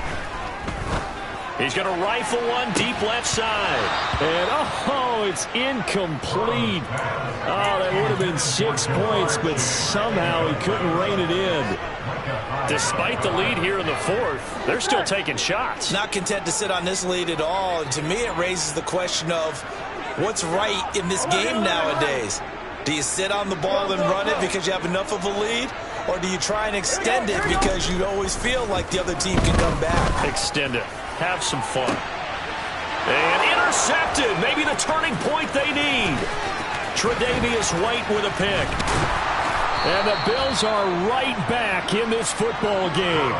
He's going to rifle one deep left side. And, oh, it's incomplete. Oh, that would have been 6 points, but somehow he couldn't rein it in. Despite the lead here in the fourth, they're still taking shots. Not content to sit on this lead at all. And to me, it raises the question of what's right in this game nowadays. Do you sit on the ball and run it because you have enough of a lead? Or do you try and extend it because you always feel like the other team can come back? Extend it. Have some fun. And intercepted. Maybe the turning point they need. Tre'Davious White with a pick. And the Bills are right back in this football game.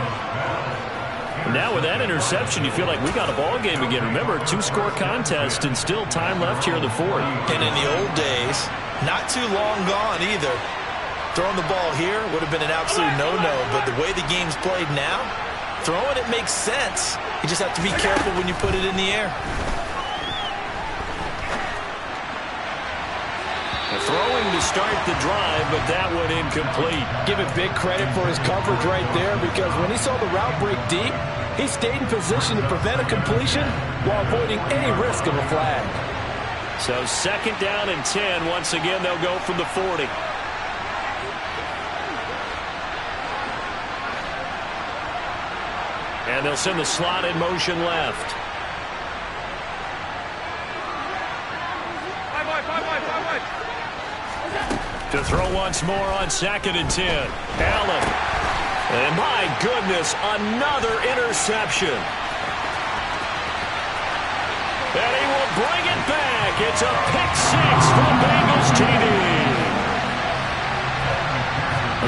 Now with that interception, you feel like we got a ball game again. Remember, 2-score contest and still time left here in the fourth. And in the old days, not too long gone either. Throwing the ball here would have been an absolute no-no, but the way the game's played now, throwing it makes sense. You just have to be careful when you put it in the air. Throwing to start the drive, but that one incomplete. Give it big credit for his coverage right there, because when he saw the route break deep, he stayed in position to prevent a completion while avoiding any risk of a flag. So 2nd down and 10. Once again, they'll go from the 40. And they'll send the slot in motion left. To throw once more on 2nd and 10. Allen. And my goodness, another interception. And he will bring it back. It's a pick 6 for the Bengals TV.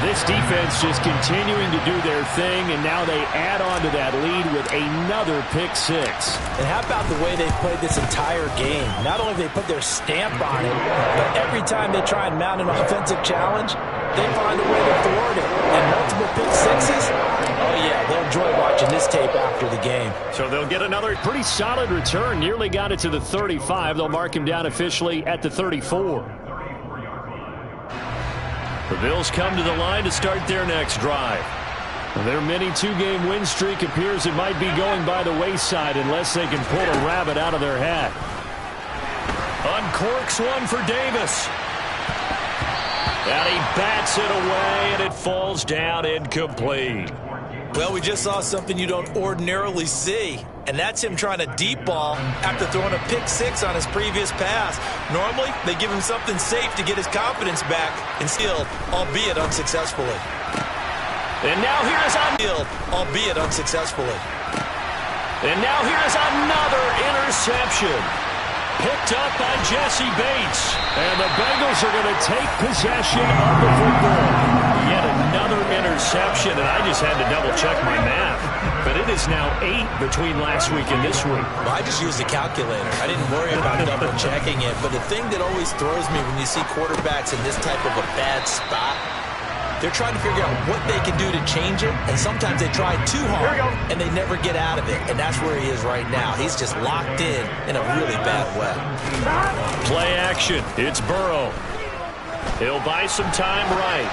This defense just continuing to do their thing, and now they add on to that lead with another pick 6. And how about the way they've played this entire game? Not only have they put their stamp on it, but every time they try and mount an offensive challenge, they find a way to thwart it. And multiple pick 6s, oh yeah, they'll enjoy watching this tape after the game. So they'll get another pretty solid return. Nearly got it to the 35. They'll mark him down officially at the 34. The Bills come to the line to start their next drive. Their mini 2-game win streak appears it might be going by the wayside unless they can pull a rabbit out of their hat. Uncorks one for Davis. And he bats it away, and it falls down incomplete. Well, we just saw something you don't ordinarily see. And that's him trying to deep ball after throwing a pick six on his previous pass. Normally, they give him something safe to get his confidence back and steal, albeit unsuccessfully. And now here's albeit unsuccessfully. And now here's another interception. Picked up by Jesse Bates. And the Bengals are going to take possession of the football. Yet another interception, and I just had to double-check my math. But it is now 8 between last week and this week. Well, I just used a calculator. I didn't worry about double-checking it. But the thing that always throws me when you see quarterbacks in this type of a bad spot, they're trying to figure out what they can do to change it, and sometimes they try too hard, and they never get out of it, and that's where he is right now. He's just locked in a really bad way. Play action. It's Burrow. He'll buy some time right.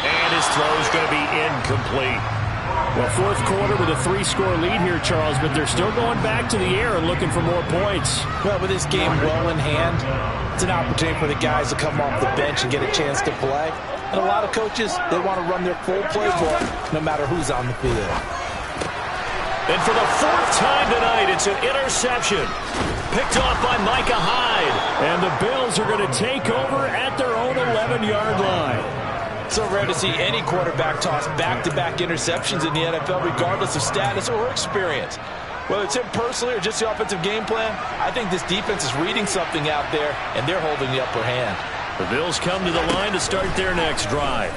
And his throw's going to be incomplete. Well, fourth quarter with a 3-score lead here, Charles, but they're still going back to the air and looking for more points. Well, with this game well in hand, it's an opportunity for the guys to come off the bench and get a chance to play. And a lot of coaches, they want to run their full playbook no matter who's on the field. And for the 4th time tonight, it's an interception. Picked off by Micah Hyde. And the Bills are going to take over at their own 11-yard line. So rare to see any quarterback toss back-to-back interceptions in the NFL, regardless of status or experience. Whether it's him personally or just the offensive game plan, I think this defense is reading something out there, and they're holding the upper hand. The Bills come to the line to start their next drive.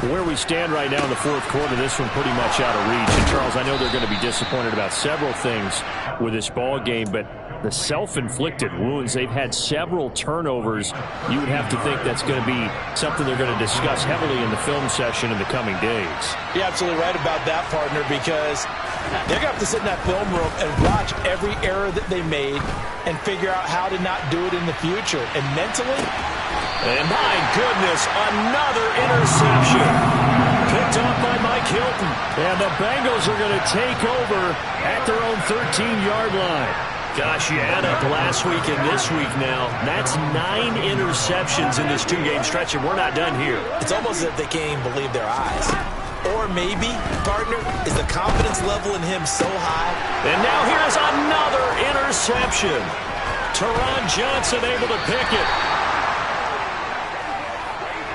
Where we stand right now in the fourth quarter, this one pretty much out of reach. And, Charles, I know they're going to be disappointed about several things with this ball game, but the self-inflicted wounds, they've had several turnovers. You would have to think that's going to be something they're going to discuss heavily in the film session in the coming days. You're absolutely right about that, partner, because they're going to have to sit in that film room and watch every error that they made and figure out how to not do it in the future. And mentally, and my goodness, another interception. Picked off by Mike Hilton. And the Bengals are going to take over at their own 13-yard line. Gosh, you add up last week and this week now. That's 9 interceptions in this 2-game stretch, and we're not done here. It's almost as if they can't even believe their eyes. Or maybe, partner, is the confidence level in him so high? And now here's another interception. Teron Johnson able to pick it.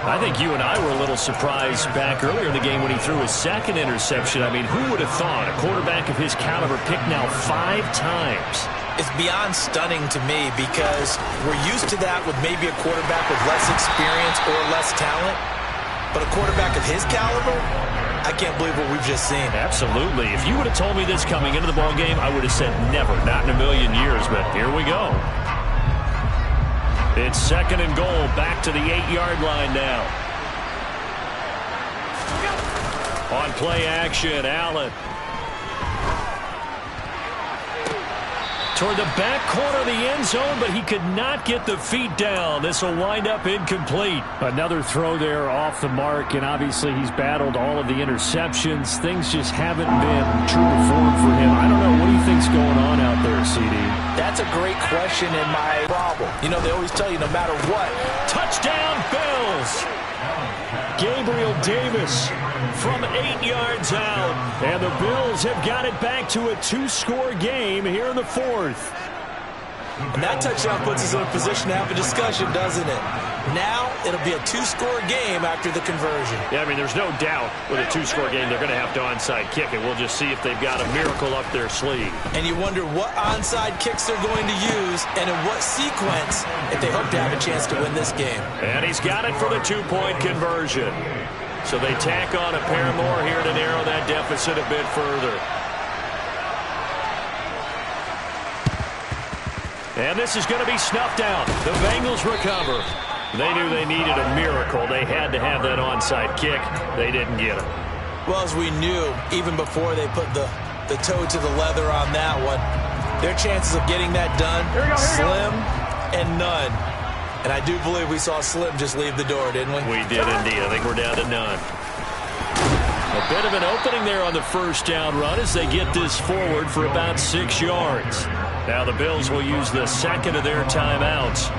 I think you and I were a little surprised back earlier in the game when he threw his second interception. I mean, who would have thought a quarterback of his caliber picked now 5 times? It's beyond stunning to me because we're used to that with maybe a quarterback with less experience or less talent. But a quarterback of his caliber, I can't believe what we've just seen. Absolutely. If you would have told me this coming into the ball game, I would have said never, not in a million years. But here we go. It's 2nd and goal, back to the 8-yard line now. On play action, Allen. Toward the back corner of the end zone, but he could not get the feet down. This will wind up incomplete. Another throw there off the mark, and obviously he's battled all of the interceptions. Things just haven't been true to form for him. I don't know. What do you think's going on out there, CD? That's a great question and my problem. You know, they always tell you no matter what. Touchdown, Bills! Gabriel Davis from 8 yards out. And the Bills have got it back to a 2-score game here in the 4th. And that touchdown puts us in a position to have a discussion, doesn't it? Now it'll be a 2-score game after the conversion. Yeah, I mean, there's no doubt with a 2-score game they're going to have to onside kick it. We'll just see if they've got a miracle up their sleeve. And you wonder what onside kicks they're going to use and in what sequence if they hope to have a chance to win this game. And he's got it for the 2-point conversion. So they tack on a pair more here to narrow that deficit a bit further. And this is going to be snuffed out. The Bengals recover. They knew they needed a miracle. They had to have that onside kick. They didn't get it. Well, as we knew, even before they put the toe to the leather on that one, their chances of getting that done, slim and none. And I do believe we saw Slim just leave the door, didn't we? We did indeed. I think we're down to none. A bit of an opening there on the first down run as they get this forward for about 6 yards. Now the Bills will use the second of their timeouts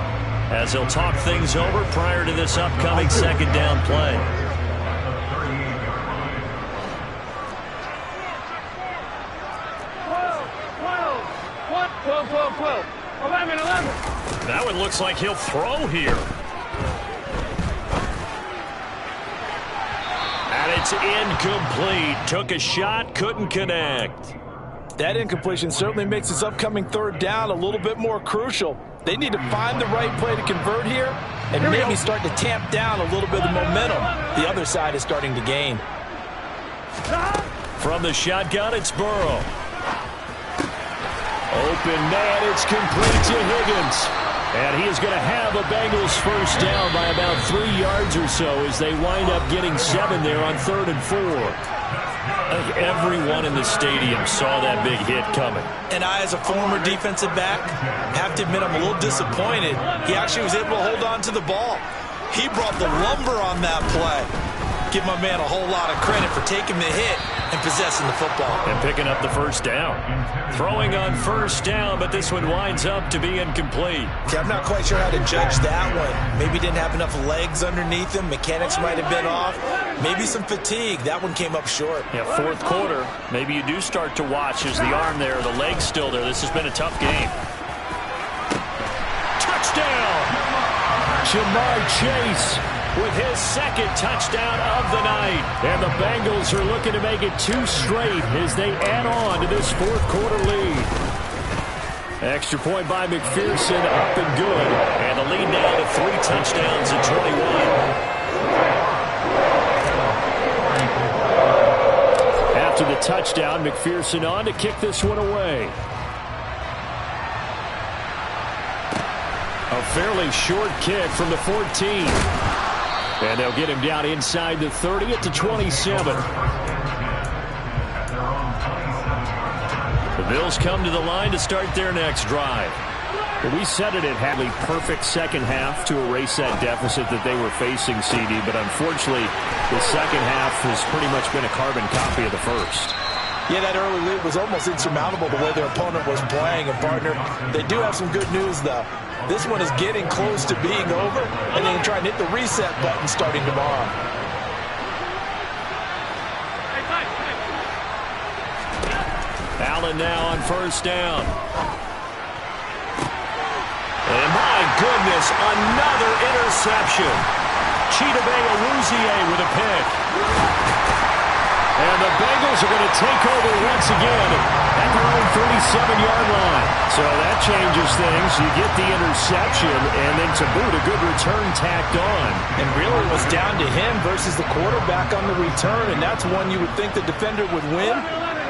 as they'll talk things over prior to this upcoming second down play. 12, 12, 12. 11, 11. That one looks like he'll throw here. And it's incomplete. Took a shot, couldn't connect. That incompletion certainly makes this upcoming third down a little bit more crucial. They need to find the right play to convert here and maybe start to tamp down a little bit of momentum. The other side is starting to gain. From the shotgun, it's Burrow. Open man, it's complete to Higgins. And he is going to have a Bengals first down by about 3 yards or so as they wind up getting 7 there on 3rd and 4. I think everyone in the stadium saw that big hit coming. And I, as a former defensive back, have to admit I'm a little disappointed. He actually was able to hold on to the ball. He brought the lumber on that play. Give my man a whole lot of credit for taking the hit and possessing the football. And picking up the first down. Throwing on first down, but this one winds up to be incomplete. Okay, I'm not quite sure how to judge that one. Maybe didn't have enough legs underneath him. Mechanics might have been off. Maybe some fatigue. That one came up short. Yeah, 4th quarter. Maybe you do start to watch as the arm there, the leg's still there. This has been a tough game. Touchdown! Jamar Chase with his 2nd touchdown of the night. And the Bengals are looking to make it 2 straight as they add on to this 4th quarter lead. Extra point by McPherson, up and good. And the lead now to 3 touchdowns at 21. After the touchdown, McPherson on to kick this one away. A fairly short kick from the 14. And they'll get him down inside the 30 at the 27. The Bills come to the line to start their next drive. We said it at Hadley, perfect second half to erase that deficit that they were facing, CD, but unfortunately the second half has pretty much been a carbon copy of the first. Yeah, that early lead was almost insurmountable the way their opponent was playing. And, partner, they do have some good news, though. This one is getting close to being over, and they can try and hit the reset button starting tomorrow. Allen now on first down. And my goodness, another interception. Chidobe Awuzie with a pick. And the Bengals are going to take over once again at their own 37-yard line. So that changes things. You get the interception, and then to boot, a good return tacked on. And really it was down to him versus the quarterback on the return, and that's one you would think the defender would win.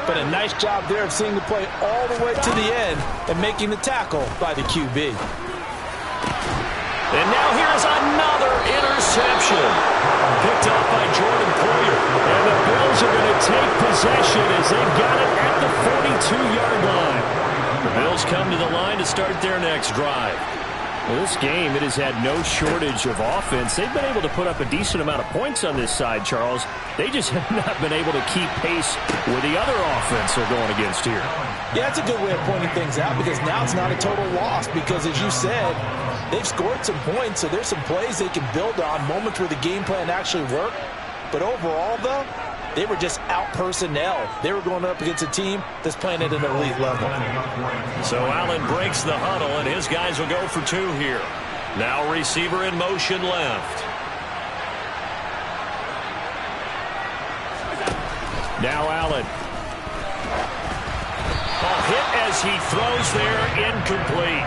But a nice job there of seeing the play all the way to the end and making the tackle by the QB. And now here's another interception. Picked up by Jordan Poyer. And the Bills are going to take possession as they've got it at the 42-yard line. The Bills come to the line to start their next drive. Well, this game, it has had no shortage of offense. They've been able to put up a decent amount of points on this side, Charles. They just have not been able to keep pace with the other offense they're going against here. Yeah, that's a good way of pointing things out because now it's not a total loss because, as you said, they've scored some points, so there's some plays they can build on, moments where the game plan actually worked. But overall, though, they were just out personnel. They were going up against a team that's playing at an elite level. So Allen breaks the huddle, and his guys will go for 2 here. Now receiver in motion left. Now Allen. Ball hit as he throws there, incomplete.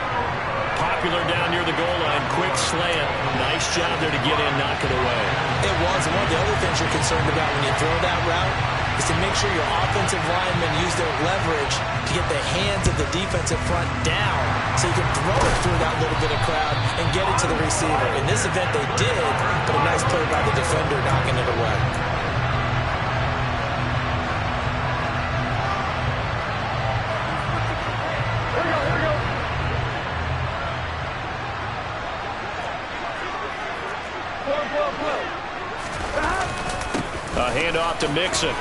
Popular down near the goal line, quick slant. Nice job there to get in, knock it away. It was, and one of the other things you're concerned about when you throw that route is to make sure your offensive linemen use their leverage to get the hands of the defensive front down so you can throw it through that little bit of crowd and get it to the receiver. In this event, they did, but a nice play by the defender knocking it away. A handoff to Mixon.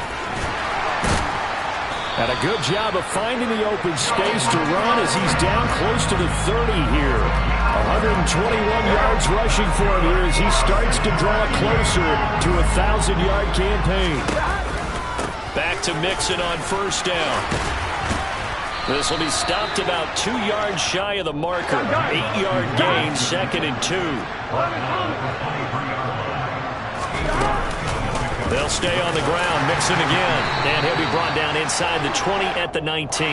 And a good job of finding the open space to run as he's down close to the 30 here. 121 yards rushing for him here as he starts to draw closer to a 1,000-yard campaign. Back to Mixon on first down. This will be stopped about 2 yards shy of the marker. 8-yard gain, 2nd and 2. They'll stay on the ground, Mixon again. And he'll be brought down inside the 20 at the 19.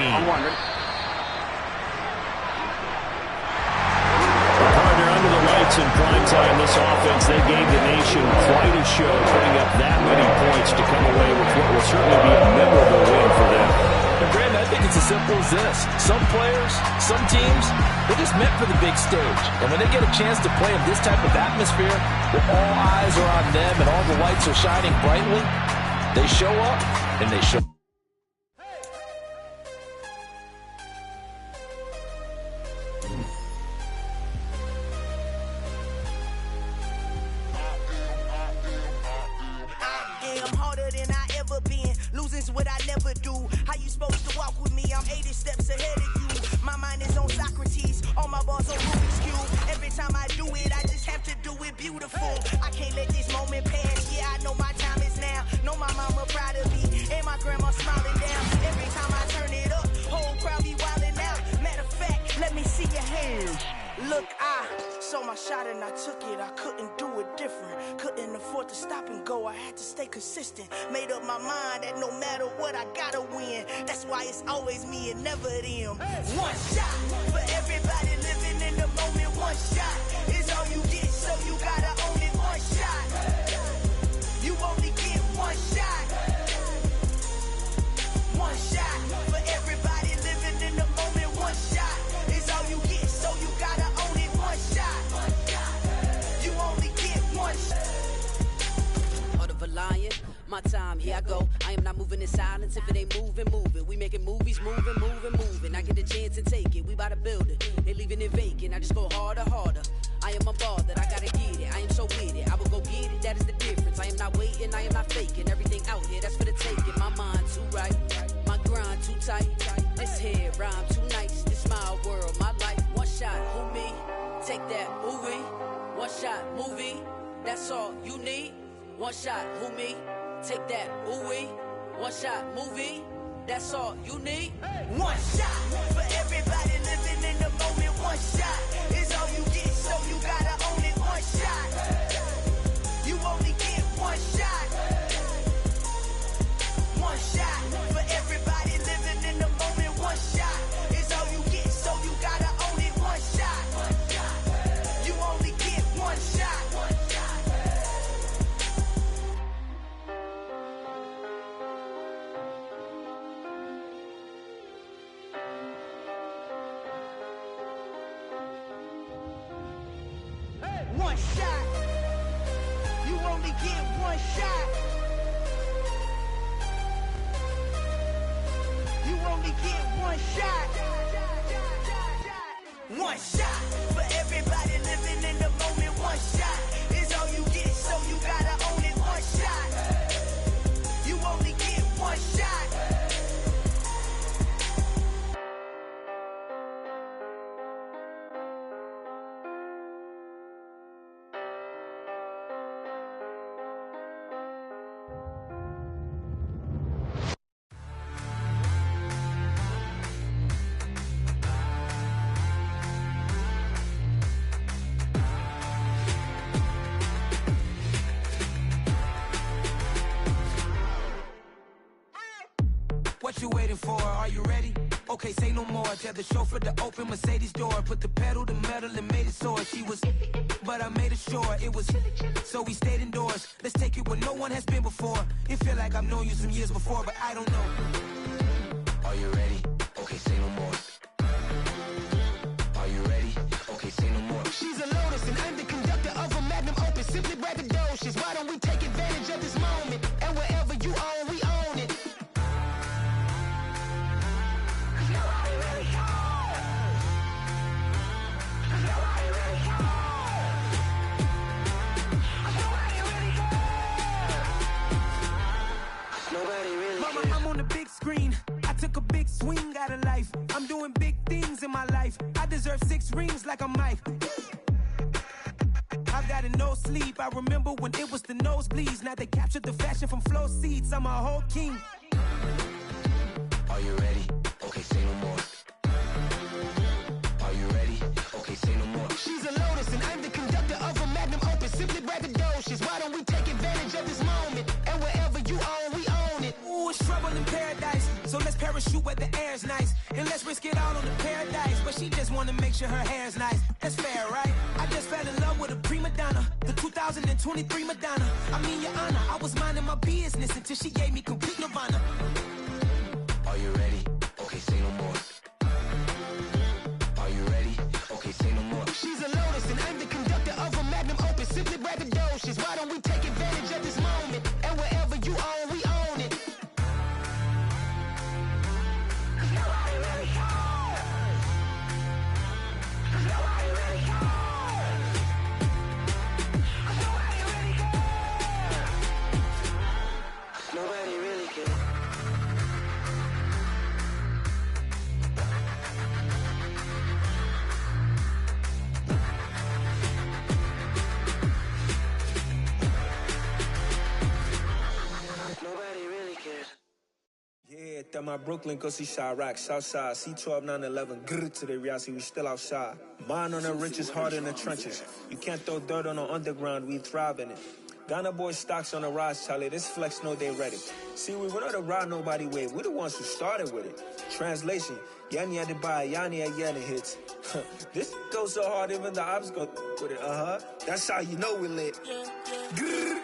Partner under the lights in prime time, this offense, they gave the nation quite a show, putting up that many points to come away with what will certainly be a memorable win for them. And Brandon, I think it's as simple as this. Some players, some teams, they're just meant for the big stage. And when they get a chance to play in this type of atmosphere, where all eyes are on them and all the lights are shining brightly, they show up and they show. What I never do. How you supposed to walk with me? I'm 80 steps ahead of you. My mind is on Socrates, all my balls on Rubik's Cube. Every time I do it, I just have to do it beautiful. I can't let this moment pass. Yeah, I know my time is now. Know my mama proud of me, and my grandma smiling down. Every time I turn it up, whole crowd be wilding out. Matter of fact, let me see your hands. Look, I saw my shot and I took it. I couldn't do it different. Couldn't afford to stop and go. I had to stay consistent. Made up my mind that no matter what, I gotta win. That's why it's always me and never them. One shot for everybody living in the moment. One shot is all you get, so you gotta own it. One shot. You only get one shot. One shot for everybody living in the moment. One shot is all you get, so you gotta own it. One shot. You only get one shot. Heart of a lion, my time, here I go. I am not moving in silence. If it ain't moving, move it. We making movies, moving. I get a chance and take it. We bout to build it. They leaving it vacant. I just go harder. I am a ball that I gotta get it. I am so with it. I will go get it. That is the difference. I am not waiting. I am not faking. Everything out here, that's for the taking. My mind too right. My grind too tight. This here rhyme too nice. This my world, my life. One shot, who me? Take that, movie. One shot, movie. That's all you need. One shot, who me? Take that, ooh-wee. One shot, movie. That's all you need. One shot for everybody living in the moment. One shot is all you get, so you gotta own it. One shot. You only get one shot. One shot for everybody living in the moment. One shot is all you get, so you gotta own it. One shot. You only get one shot. One shot. You only get one shot. You only get one shot. One shot for everybody living in the moment. One shot is all you get, so you gotta own it. One shot. You only get one shot. What you waiting for? Are you ready? Okay, say no more. Tell the chauffeur to open Mercedes door. Put the pedal to metal and made it soar. She was, but I made it sure it was. So we stayed indoors. Let's take it where no one has been before. It feel like I've known you some years before, but I don't know. Are you ready? Okay, say no more. Are you ready? Okay, say no more. She's a Lotus and I'm the conductor of a magnum opus. Simply braggadocious. Why don't we take advantage of this moment? And wherever you own, we own it. Mama, I'm on the big screen. I took a big swing out of life. I'm doing big things in my life. I deserve 6 rings like a Mike. I've got no sleep. I remember when it was the nosebleeds. Now they captured the fashion from flow seats. I'm a whole king. Are you ready? Okay, say no more. Are you ready? Okay, say no more. She's a lotus and I'm the conductor of a magnum opus. Simply braggadocious. Why don't we take advantage of this moment? And wherever you own, we own it. Ooh, it's trouble in paradise. So let's parachute where the air's nice. And let's risk it all on the paradise. But she just wanna make sure her hair's nice. That's fair, right? I just fell in love with a prima donna. The 2023 Madonna. I mean, your honor, I was minding my business until she gave me complete nirvana. Are you ready? Okay, say no more. Are you ready? Okay, say no more. She's a lotus and I'm the conductor of a magnum opus. Simply braggadocious. Why don't we take advantage of this moment? And wherever you own, we own it. Nobody really cares. Nobody really cares. Nobody really cares. Nobody really cares. Nobody really cares. Yeah, that my Brooklyn, go see Chirac, Southside, C12, 911, grrr to the reality, we still outside. Mine on the riches, hard in the trenches. You can't throw dirt on the underground, we thrive in it. Ghana boys stocks on the rise, Charlie, this flex know they ready. See, we were not to ride nobody way, we the ones who started with it. Translation, Yanni had to buy, Yanni had Yanni hits. This goes so hard, even the ops go with it, That's how you know we lit. Grrr,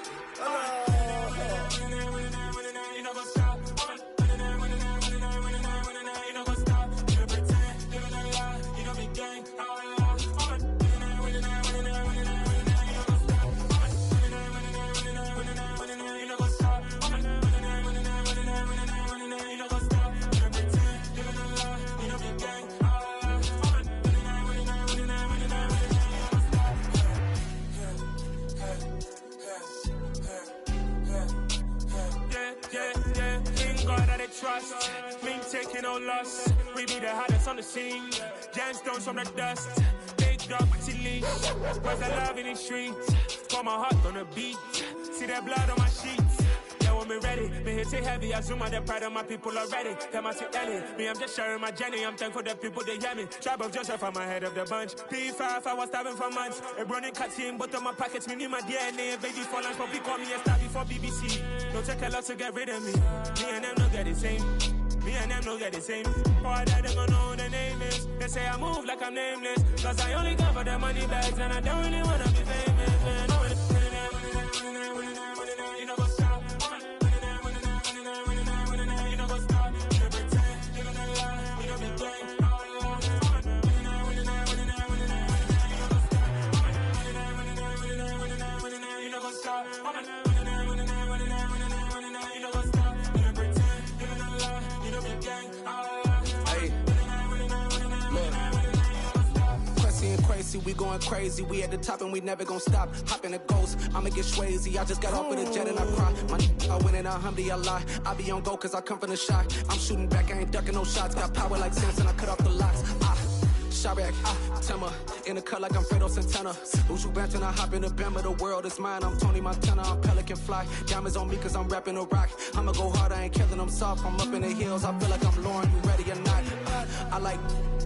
trust, me taking no loss. We be the hottest on the scene. Gemstones from the dust. Big dog to leash. Where's the love in the streets? Pour my heart on the beat. See that blood on my sheets. Yeah, when me ready, me hit it heavy. I zoom out the pride of my people already. Tell my shit Ellie. Me, I'm just sharing my journey. I'm thankful that people they hear me. Tribe of Joseph, I'm ahead of the bunch. P5, I was starving for months. A running cutscene, but on my pockets, me need my DNA. Baby for lunch, but call me a star before BBC. Don't take a lot to get rid of me. Me and them don't get the same. Me and them don't get the same. All that they gonna know who the name is. They say I move like I'm nameless. Cause I only cover the money bags and I don't really wanna be famous, man. You know go stop. You know go stop. You know pretend. You know lie. You know be gang. You know go stop. We going crazy, we at the top and we never gonna stop. Hop in a ghost, I'ma get swayzy. I just got off with a jet and I cry. I win in a Humvee, I lie. I be on go cause I come from the shot. I'm shooting back, I ain't ducking no shots. Got power like Samson, I cut off the locks. Chirac, Timmer, in the cut like I'm Fredo Santana. Who's you benching? I hop in the Bama, the world is mine. I'm Tony Montana, I'm Pelican Fly. Diamonds on me cause I'm rapping a rock. I'ma go hard, I ain't killing them soft. I'm up in the hills, I feel like I'm Lauren, you ready or not? I like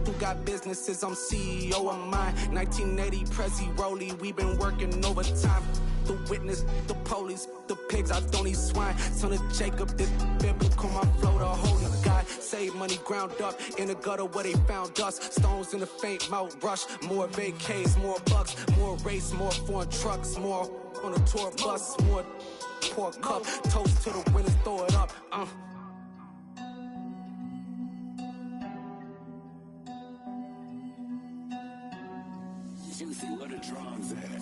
who got businesses, I'm CEO of mine. 1980 Prezi Rolly, we been working overtime. The witness, the police, the pigs, I don't eat swine. Son of Jacob, this biblical, my flow, the holy God. Save money ground up in the gutter where they found us. Stones in the faint mouth rush. More vacays, more bucks, more race, more foreign trucks, more on a tour bus, more pour cup. Toast to the winners, throw it up. Juicy, where the drums at?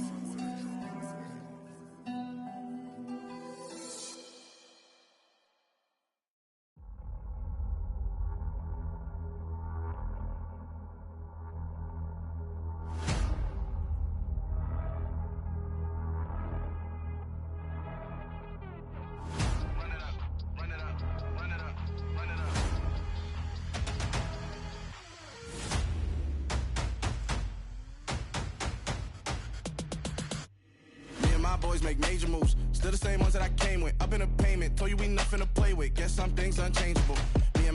Boys make major moves, still the same ones that I came with. Up in a payment, told you we nothing to play with. Guess some things unchangeable. Me and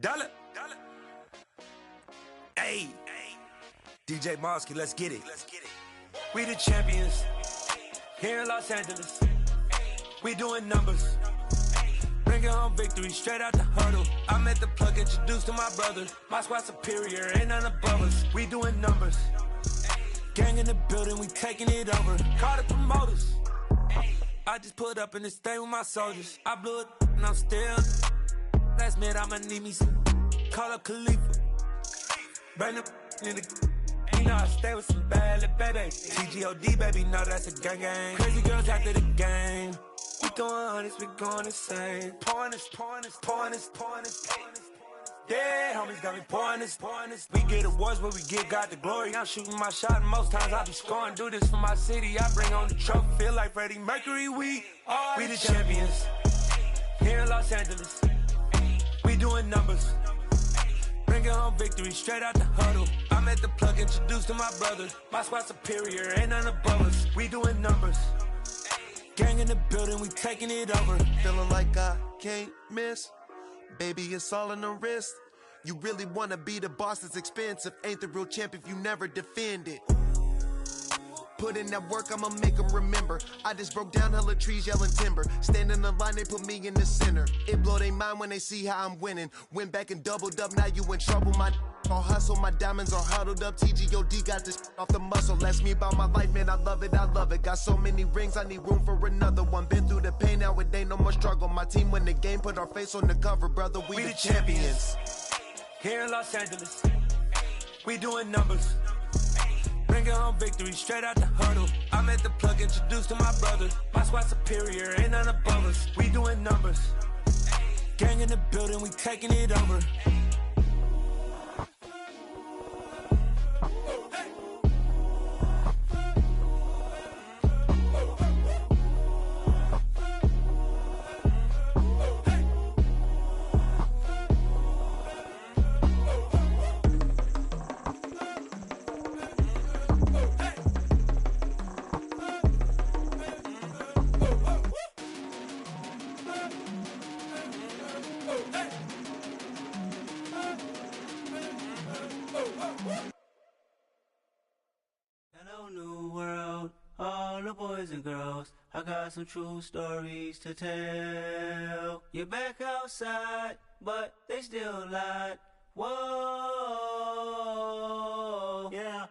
Dollar. Hey. DJ Mosky, let's get it. We the champions here in Los Angeles. We doing numbers. Bringing home victory straight out the huddle. I'm at the plug, introduced to my brother. My squad superior, ain't none above us. We doing numbers. Gang in the building, we taking it over. Call the promoters. I just put up in this thing with my soldiers. I blew it and I'm still. Last minute I'ma need me some. Call up Khalifa. Burn up in the. You know I stay with some bad little baby. TGOD baby, know that's a gang gang. Crazy girls after the game. We going honest, we going insane. Pouring this. Yeah, homies got me pouring this. We get awards, but we give God the glory. I'm shooting my shot, and most times I be scoring. Do this for my city, I bring on the trophy. Feel like Freddie Mercury, we the champions. Here in Los Angeles, we doing numbers. Bringing home victory straight out the huddle. I'm at the plug, introduced to my brother. My squad superior, ain't none above us. We doing numbers. Gang in the building, we taking it over. Feeling like I can't miss. Baby, it's all in the wrist. You really wanna be the boss, it's expensive. Ain't the real champ if you never defend it. Put in that work, I'ma make them remember. I just broke down hella trees, yelling timber. Stand in the line, they put me in the center. It blow their mind when they see how I'm winning. Went back and doubled up, now you in trouble. My all hustle, my diamonds are huddled up. TGOD got this off the muscle. That's me about my life, man, I love it. Got so many rings, I need room for another one. Been through the pain, now it ain't no more struggle. My team win the game, put our face on the cover, brother. We the champions. Here in Los Angeles, we doing numbers. Bringing home victory straight out the huddle. I'm at the plug, introduced to my brother. My squad superior, ain't none above us. We doing numbers. Gang in the building, we taking it over. Hello, new world, all the boys and girls. I got some true stories to tell. You're back outside, but they still lied. Whoa, yeah.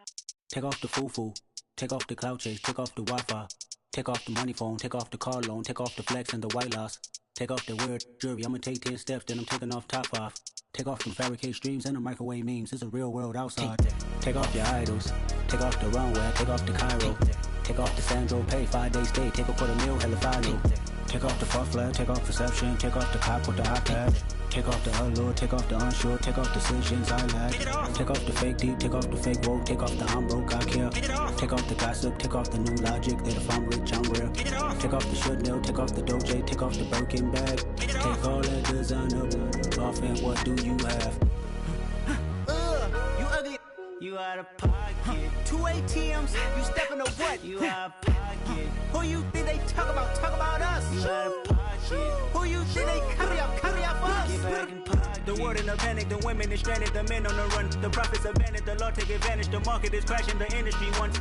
Take off the foo-foo, take off the cloud chase, take off the Wi-Fi, take off the money phone, take off the car loan, take off the flex and the white loss. Take off the weird jewelry, I'ma take 10 steps, then I'm taking off top off. Take off them fabricate streams and the microwave memes, it's a real world outside. Take off your idols, take off the runway, take off the Cairo. Take off the Sandro pay, 5-day stay, take off for the meal, hella follow. Take off the fuck flag, take off perception, take off the cop with the iPad. Take off the allure, take off the unsure, take off decisions I lack. Take off the fake deep, take off the fake woke, take off the I'm broke, I care. Take off the gossip, take off the new logic, that if I'm rich, I'm real. Take off the Chanel, take off the Doja, take off the Birkin bag. Take all that designer off and what do you have? You ugly, you out of pocket. 2 ATMs, you stepping to what? You out of pocket. Who you think they talk about us? You out of pocket. Who you think they carry up for us? Get back in pocket. The world in a panic, the women is stranded, the men on the run. The profits abandoned, the law take advantage, the market is crashing, the industry wants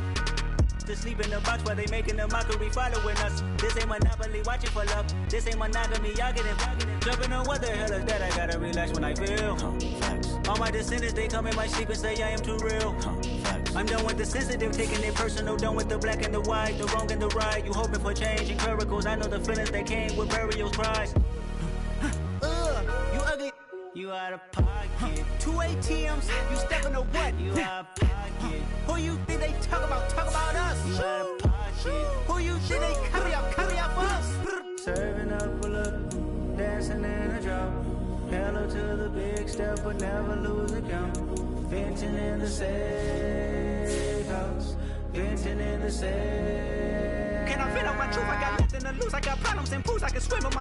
to sleep in the box while they making a mockery following us. This ain't Monopoly, watching for love. This ain't monogamy, y'all get it. Jumping on what the hell is that? I gotta relax when I feel. All my descendants, they come in my sleep and say I am too real. I'm done with the sensitive, taking it personal. Done with the black and the white, the wrong and the right. You hoping for change and miracles. I know the feelings that came with burial cries. You ugly. You out of pocket. 2 ATMs, you stepping to what? You out of pocket. Who you think they talk about us? You out of pocket. Who you think they carry up for us? Serving up a look, dancing in a drop. Hello to the big step, but never lose a count. Venting in the safe house. Venting in the safe. Can I fit out my truth? I got nothing to lose. I got problems and pools. I can swim on my